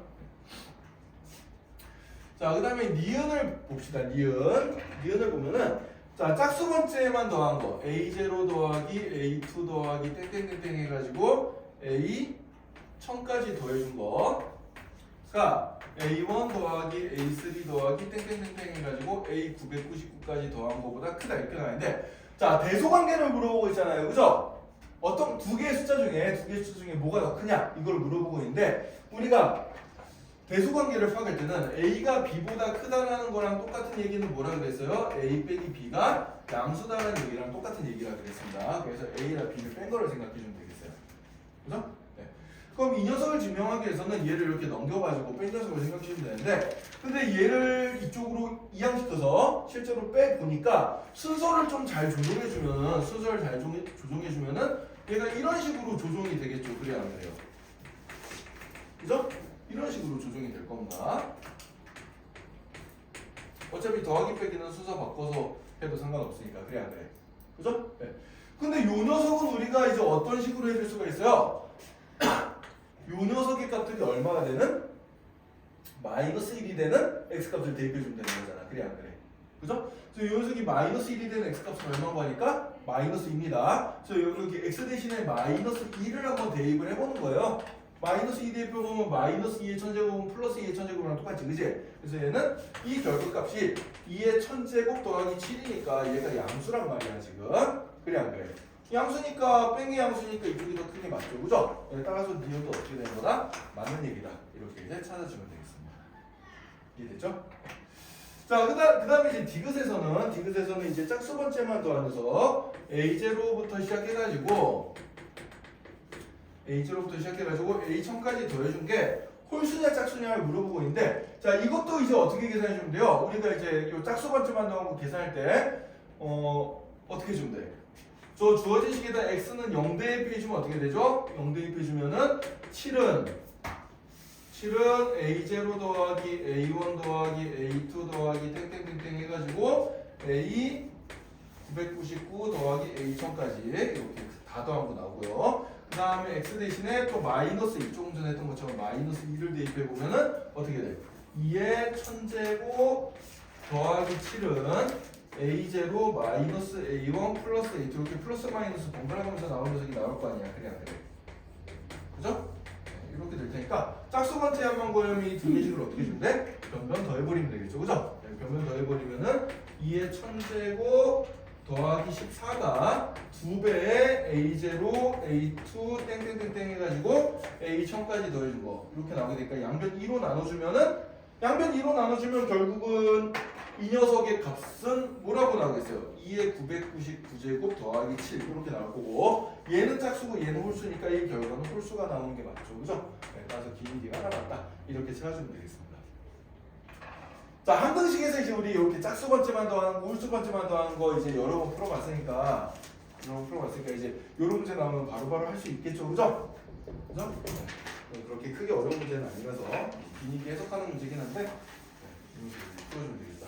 Speaker 1: 자, 그 다음에 니은을 봅시다. 니은을 보면은 자, 짝수 번째만 더한 거 a0 더하기 a2 더하기 땡땡땡땡 해가지고 a1000까지 더해준 거가 a1 더하기 a3 더하기 땡땡땡땡 해가지고 a999까지 더한 거보다 크다 이렇게 나왔는데 자, 대소관계를 물어보고 있잖아요. 그죠? 어떤 두 개의 숫자 중에 뭐가 더 크냐 이걸 물어보고 있는데 우리가 대소관계를 파악할 때는 A가 B보다 크다라는 거랑 똑같은 얘기는 뭐라 그랬어요? A 빼기 B가 양수다라는 얘기랑 똑같은 얘기라 그랬습니다. 그래서 A랑 B를 뺀 거를 생각해 주면 되겠어요. 그죠? 네. 그럼 이 녀석을 증명하기 위해서는 얘를 이렇게 넘겨가지고 뺀 녀석을 생각해 주면 되는데 근데 얘를 이쪽으로 이양시켜서 실제로 빼보니까 순서를 좀 잘 조정해주면은 순서를 잘 조정해주면은 얘가 이런 식으로 조정이 되겠죠. 그래야 안 그래요? 그죠? 이런 식으로 조정이 될 겁니다. 어차피 더하기 빼기는 순서 바꿔서 해도 상관없으니까 그래 안 그래? 그죠? 네. 근데 요 녀석은 우리가 이제 어떤 식으로 해줄 수가 있어요? 요 녀석의 값들이 얼마가 되는? 마이너스 1이 되는 x값을 대입해주면 되는 거잖아. 그래 안 그래? 그죠? 그래서 요 녀석이 마이너스 1이 되는 x값은 얼마고 하니까? 마이너스 2입니다. 그래서 여기 x 대신에 마이너스 2를 한번 대입을 해보는 거예요. 마이너스 2 대입해보면 마이너스 2의 천제곱은 플러스 2의 천제곱이랑 똑같지, 그지? 그래서 얘는 이 결과값이 2의 천제곱 더하기 7이니까 얘가 양수란 말이야, 지금. 그래, 안 그래? 양수니까, 뺑이 양수니까 이쪽이 더 크게 맞죠, 그죠? 따라서 니은도 어떻게 되는 거다? 맞는 얘기다. 이렇게 이제 찾아주면 되겠습니다. 이해됐죠? 자, 그 다음에 이제 디귿에서는 이제 짝수 번째만 더하면서 A0부터 시작해가지고 A0부터 시작해가지고 A1000까지 더해준 게 홀수냐 짝수냐를 물어보고 있는데 자 이것도 이제 어떻게 계산해 주면 돼요? 우리가 이제 요 짝수 번째만 넣은 거 계산할 때 어떻게 해주면 돼? 저 주어진 식에다 x는 0 대입해주면 어떻게 되죠? 0 대입해주면은 7은 A0 더하기 A1 더하기 A2 더하기 땡땡땡땡 해가지고 A999 더하기 A1000까지 이렇게 다 더한 거 나오고요. 그 다음에 x 대신에 또 마이너스 2 조금 전에 했던 것처럼 마이너스 2를 대입해 보면은 어떻게 돼? 2의 1000제곱 더하기 7은 a0 마이너스 a1 플러스 a2 이렇게 플러스 마이너스 번갈아가면서 나오는 녀석이 나올 거 아니야. 그래 안 그래? 그죠? 네, 이렇게 될 테니까 짝수 번째 한반고염이 두 개식을 어떻게 주면 돼? 변변 더해버리면 되겠죠. 그죠? 네, 변변 더해버리면은 2의 1000제곱 더하기 14가 2배의 a0, a2 땡땡땡땡 해가지고 a1000까지 더해준 거 이렇게 나오게 되니까 양변 2로 나눠주면은 양변 2로 나눠주면 결국은 이 녀석의 값은 뭐라고 나오겠어요? 2의 999제곱 더하기 7 이렇게 나올 거고 얘는 짝수고 얘는 홀수니까 이 결과는 홀수가 나오는 게 맞죠. 그죠? 네, 따라서 기울기가 나왔다. 이렇게 찾아주면 되겠습니다. 자, 한 등식에서 이제 우리 이렇게 짝수 번째만 더하는 거, 홀수 번째만 더하는 거 이제 여러 번 풀어봤으니까 이제 이런 문제 나오면 바로바로 할 수 있겠죠. 그죠? 그죠? 네, 그렇게 크게 어려운 문제는 아니라서 비니기 해석하는 문제긴 한데 이 문제 풀어주면 되겠다.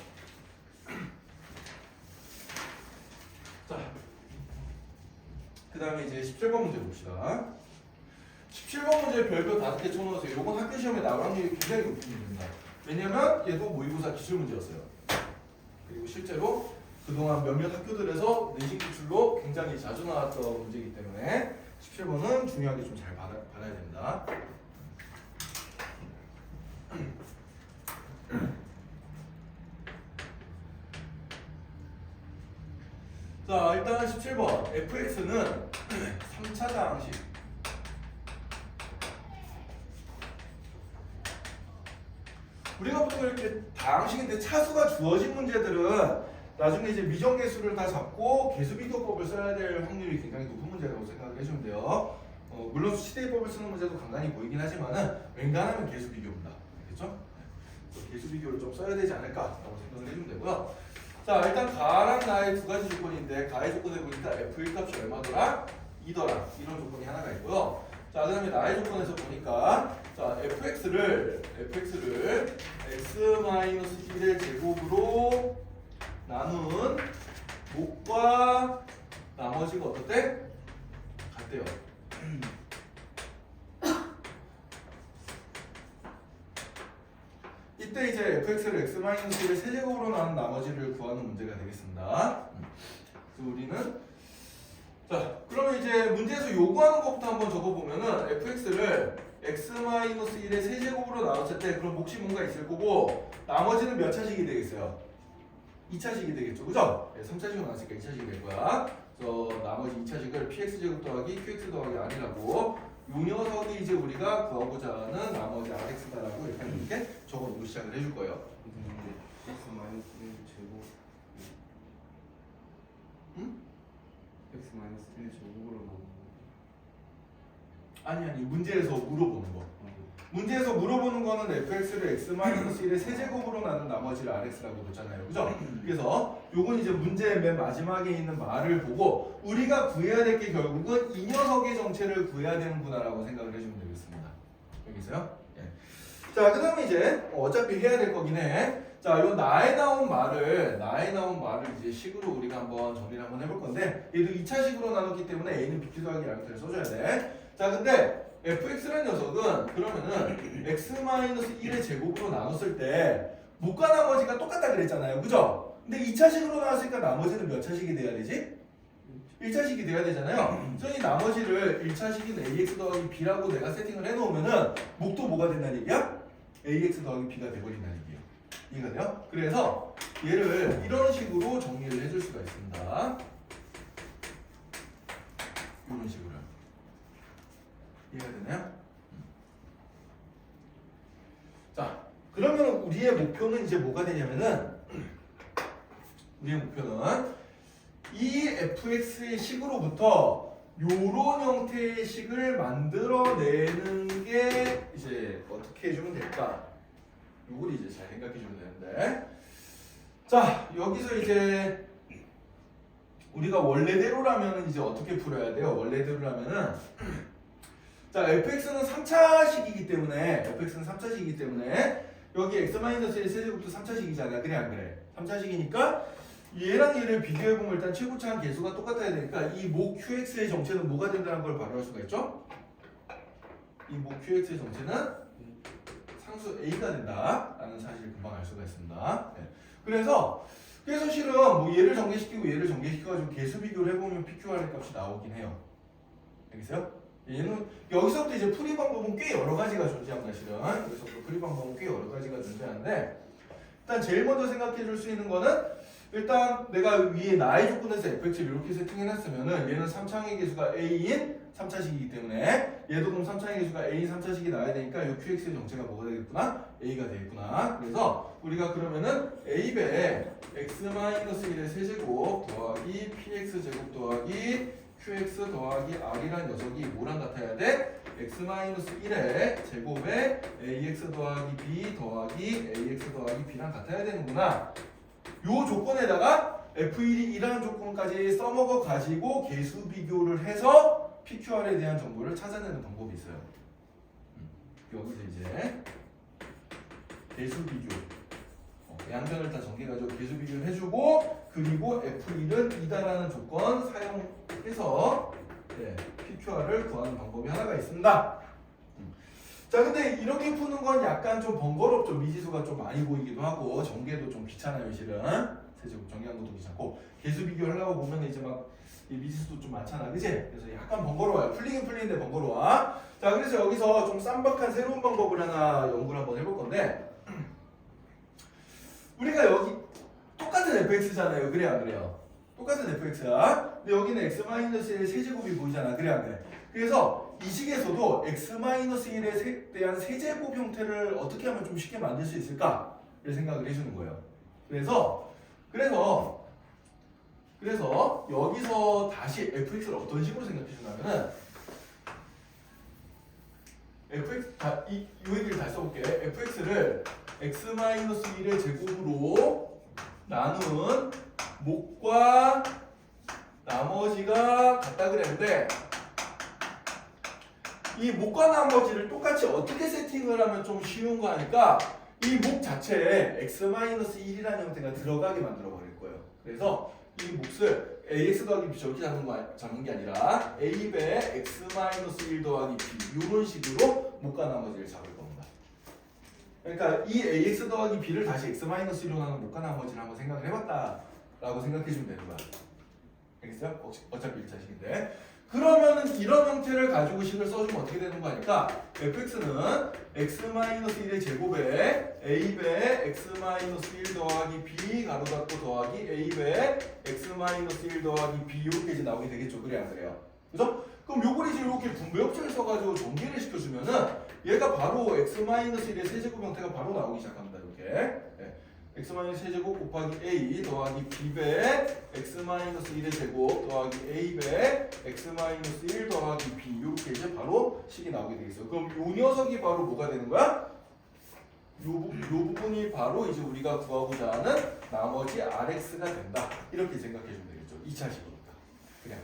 Speaker 1: 자, 그 다음에 이제 17번 문제 봅시다. 17번 문제 별표 5개 쳐놓으세요. 요건 학교 시험에 나올 확률이 굉장히 높습니다. 왜냐면 얘도 모의고사 기출 문제였어요. 그리고 실제로 그동안 몇몇 학교들에서 내신 기출로 굉장히 자주 나왔던 문제이기 때문에 17번은 중요하게 좀 잘 받아야 됩니다. 자, 일단 17번 fx는 3차 다항식 우리가 보통 이렇게 다항식인데 차수가 주어진 문제들은 나중에 이제 미정계수를 다 잡고 계수비교법을 써야 될 확률이 굉장히 높은 문제라고 생각을 해주면 돼요. 물론 수치대입법을 쓰는 문제도 간간히 보이긴 하지만은 웬간하면 계수비교입니다. 알겠죠? 계수비교를 좀 써야 되지 않을까라고 생각을 해주면 되고요. 자, 일단 가랑 나의 두 가지 조건인데 가의 조건에 보니까 f1 값이 얼마더라? 2더라 이런 조건이 하나가 있고요. 자, 그 다음에 나의 조건에서 보니까 자 fx를 x-1의 제곱으로 나눈 목과 나머지가 어떻대? 같대요. 이때 이제 fx를 x-1의 세제곱으로 나눈 나머지를 구하는 문제가 되겠습니다. 그래서 우리는 자, 그러면 이제 문제에서 요구하는 것부터 한번 적어보면은 fx를 x-1의 세제곱으로 나눴을 때 그럼 몫이 뭔가 있을 거고 나머지는 몇 차식이 되겠어요? 2차식이 되겠죠, 그죠? 네, 3차식은 나왔으니까 2차식이 될 거야. 그래서 나머지 2차식을 px제곱 더하기 qx 더하기 r이라고 요 녀석이 이제 우리가 구하고자 하는 나머지 rx다라고 이렇게 적어놓고 시작을 해줄 거예요.
Speaker 3: x-1 제곱
Speaker 1: 응?
Speaker 3: x-1 제곱으로
Speaker 1: 아니 문제에서 물어보는 거. 문제에서 물어보는 거는 fx를 x-1의 세제곱으로 나눈 나머지를 rx라고 뒀잖아요. 그죠? 그래서 요건 이제 문제의 맨 마지막에 있는 말을 보고 우리가 구해야 될 게 결국은 이 녀석의 정체를 구해야 되는구나라고 생각을 해주면 되겠습니다. 여기서요? 예. 자, 그 다음에 이제 어차피 해야 될 거긴 해. 자, 요 나에 나온 말을 이제 식으로 우리가 한번 정리를 한번 해볼 건데 얘도 2차식으로 나눴기 때문에 a는 bq 더하기 r를 써줘야 돼. 자, 근데 fx라는 녀석은 그러면은 x-1의 제곱으로 나눴을 때 목과 나머지가 똑같다 그랬잖아요. 그죠? 근데 2차식으로 나왔으니까 나머지는 몇 차식이 돼야 되지? 1차식이 돼야 되잖아요. 그래서 이 나머지를 1차식인 ax 더하기 b라고 내가 세팅을 해놓으면은 목도 뭐가 된다는 얘기야? ax 더하기 b가 돼버린다는 얘기예요. 이해가 돼요? 그래서 얘를 이런 식으로 정리를 해줄 수가 있습니다. 이런 식으로. 이해가 되나요? 자, 그러면 우리의 목표는 이제 뭐가 되냐면은 우리의 목표는 이 fx의 식으로부터 요런 형태의 식을 만들어내는 게 이제 어떻게 해주면 될까? 요걸 이제 잘 생각해주면 되는데 자, 여기서 이제 우리가 원래대로라면 이제 어떻게 풀어야 돼요? 원래대로라면은 자, fx는 3차식이기 때문에 여기 x-1의 세제곱도 3차식이잖아. 그래 안 그래? 3차식이니까 얘랑 얘를 비교해보면 일단 최고차항 개수가 똑같아야 되니까 이 목 qx의 정체는 뭐가 된다는 걸 바로 알 수가 있죠? 이 목 qx의 정체는 상수 A가 된다라는 사실을 금방 알 수가 있습니다. 네. 그래서 실은 뭐 얘를 전개시키고 얘를 전개시켜가지고 개수 비교를 해보면 PQR의 값이 나오긴 해요. 알겠어요? 얘는 여기서부터 이제 풀이 방법은 꽤 여러 가지가 존재합니다. 실은 여기서부터 풀이 방법은 꽤 여러 가지가 존재하는데 일단 제일 먼저 생각해 줄 수 있는 거는 일단 내가 위에 나의 조건에서 fx를 이렇게 세팅해놨으면은 얘는 3차항의 개수가 a인 3차식이기 때문에 얘도 그럼 3차항의 개수가 a인 3차식이 나와야 되니까 이 qx의 정체가 뭐가 되겠구나? a가 되겠구나. 그래서 우리가 그러면은 a배 x-1의 세제곱 더하기 px제곱 더하기 qx 더하기 r이란 녀석이 뭐랑 같아야 돼? x-1의 제곱에 ax 더하기 b 더하기 ax 더하기 b랑 같아야 되는구나. 요 조건에다가 f1이 2라는 조건까지 써먹어 가지고 개수 비교를 해서 PQR에 대한 정보를 찾아내는 방법이 있어요. 여기서 이제 개수 비교 양변을 다 정해가지고 개수 비교를 해주고 그리고 f1은 2다라는 조건 사용해서 PQR을 구하는 방법이 하나가 있습니다. 자, 근데 이렇게 푸는 건 약간 좀 번거롭죠. 미지수가 좀 많이 보이기도 하고 전개도 좀 귀찮아요, 실은. 세제곱 정리하는 것도 귀찮고 개수 비교하려고 보면 이제 막 이 미지수도 좀 많잖아, 그치? 그래서 약간 번거로워요. 풀리긴 풀리는데 번거로워. 자, 그래서 여기서 좀 쌈박한 새로운 방법을 하나 연구를 한번 해볼 건데 우리가 여기 똑같은 fx잖아요, 그래 안 그래요? 똑같은 fx야. 근데 여기는 x-1의 세제곱이 보이잖아, 그래 안 그래? 그래서 이 식에서도 x-1에 대한 세제곱 형태를 어떻게 하면 좀 쉽게 만들 수 있을까를 생각을 해주는 거예요. 그래서 여기서 다시 fx를 어떤 식으로 생각해 주냐면은 이 얘기를 다시 써볼게. fx를 x-1의 제곱으로 나눈 목과 나머지가 같다 그랬는데 이 목과 나머지를 똑같이 어떻게 세팅을 하면 좀 쉬운 거 하니까 이 목 자체에 x-1이라는 형태가 들어가게 만들어 버릴 거예요. 그래서 이 몫을 ax 더하기 b 저렇게 잡는 게 아니라 a배 x-1 더하기 b 이런 식으로 목과 나머지를 잡을 겁니다. 그러니까 이 ax 더하기 b를 다시 x-1로 나눈 목과 나머지를 한번 생각을 해봤다라고 생각해주면 되는 거야. 알겠어요? 어차피 1차식인데 그러면은 이런 형태를 가지고 식을 써주면 어떻게 되는 거 하니까 fx는 x-1의 제곱에 a배 x-1 더하기 b 가로 닫고 더하기 a배 x-1 더하기 b 이렇게 이제 나오게 되겠죠. 그래 안 그래요? 그죠? 그럼 요걸 이제 이렇게 분배법칙을 써가지고 전개를 시켜주면은 얘가 바로 x-1의 세제곱 형태가 바로 나오기 시작합니다. 이렇게 x-1 세제곱 곱하기 a 더하기 b배 x-1의 제곱 더하기 a배 x-1 더하기 b 이렇게 이제 바로 식이 나오게 되겠어요. 그럼 요 녀석이 바로 뭐가 되는 거야? 요 부분이 바로 이제 우리가 구하고자 하는 나머지 rx가 된다. 이렇게 생각해 주면 되겠죠. 2차 식이니까. 그래.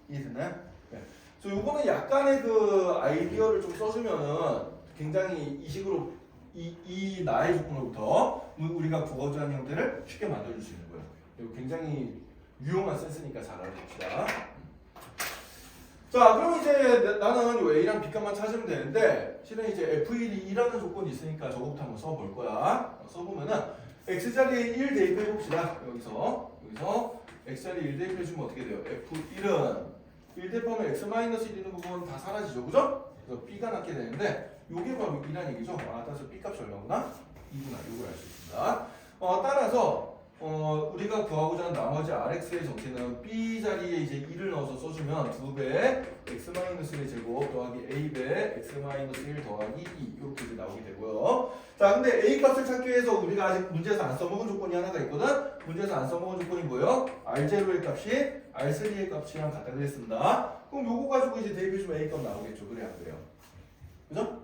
Speaker 1: 이해됐나요? 네. 그래서 요거는 약간의 그 아이디어를 좀 써주면은 굉장히 이 식으로 이 나의 조건으로부터 우리가 구하고자 하는 형태를 쉽게 만들어줄 수 있는 거예요. 이거 굉장히 유용한 센스니까 잘 알아둡시다. 자, 그럼 이제 나는 요 a랑 b값만 찾으면 되는데 실은 이제 f1이 2라는 조건이 있으니까 저거부터 한번 써볼 거야. 써보면은 x자리에 1 대입해 봅시다. 여기서 x자리에 1 대입해 주면 어떻게 돼요? f1은 1 대입하면 x-1 있는 부분 다 사라지죠, 그죠? 그래서 b가 낳게 되는데 요게 바로 2란 얘기죠. 따라서 b값이 얼마구나? 2구나. 요걸 알 수 있습니다. 따라서 우리가 구하고자 하는 나머지 rx의 정체는 b 자리에 이제 2를 넣어서 써주면 2배 x-1의 제곱 더하기 a배 x-1 더하기 2 이렇게 이제 나오게 되고요. 자, 근데 a 값을 찾기 위해서 우리가 아직 문제에서 안 써먹은 조건이 하나가 있거든. 문제에서 안 써먹은 조건이 뭐예요? r0의 값이 r3의 값이랑 같다 그랬습니다. 그럼 요거 가지고 이제 대입해주면 a 값 나오겠죠. 그래 안 그래요? 그죠?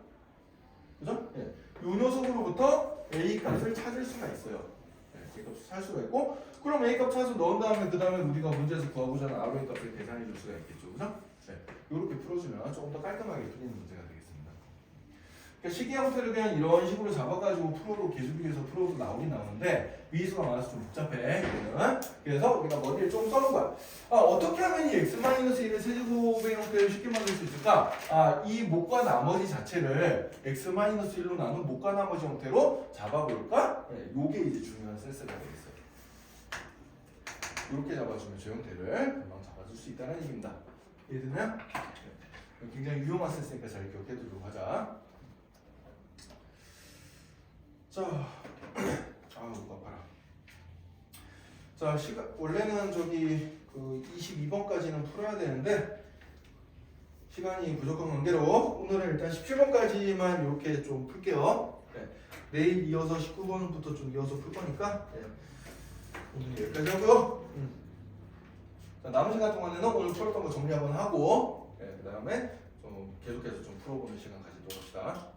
Speaker 1: 그죠? 예. 요 녀석으로부터 a 값을 찾을 수가 있어요. a 값을 찾을 수가 있고, 그럼 a 값 찾아서 넣은 다음에 그 다음에 우리가 문제에서 구하고자 하는 r의 값을 계산해 줄 수가 있겠죠. 그죠? 네. 이렇게 풀어주면 조금 더 깔끔하게 풀리는 문제가 되겠습니다. 그러니까 식이 형태를 그냥 이런 식으로 잡아가지고 풀어도 계수비에서 풀어도 나오긴 나오는데 미수가 많아서 좀 복잡해. 이거는. 그래서 우리가 머리를 좀 써는 거야. 어떻게 하면 이 x-1의 세제곱의 형태를 쉽게 만들 수 있을까? 이 목과 나머지 자체를 x-1로 나눈 목과 나머지 형태로 잡아볼까? 네, 요게 이제 중요한 센스가 되겠어요. 이렇게 잡아주면 저 형태를 금방 잡아줄 수 있다는 얘기입니다. 이해되나요? 네. 굉장히 유용한 센스니까 잘 기억해두도록 하자. 자, 목 아파라. 자, 원래는 저기 그 22번까지는 풀어야 되는데 시간이 부족한 관계로 오늘은 일단 17번까지만 이렇게 좀 풀게요. 네. 내일 이어서 19번부터 좀 이어서 풀 거니까 네. 오늘 여기까지 하고요. 자, 남은 시간 동안에는 오늘 풀었던 거 정리 한번 하고 네, 그 다음에 좀 계속해서 좀 풀어보는 시간 가지도록 합시다.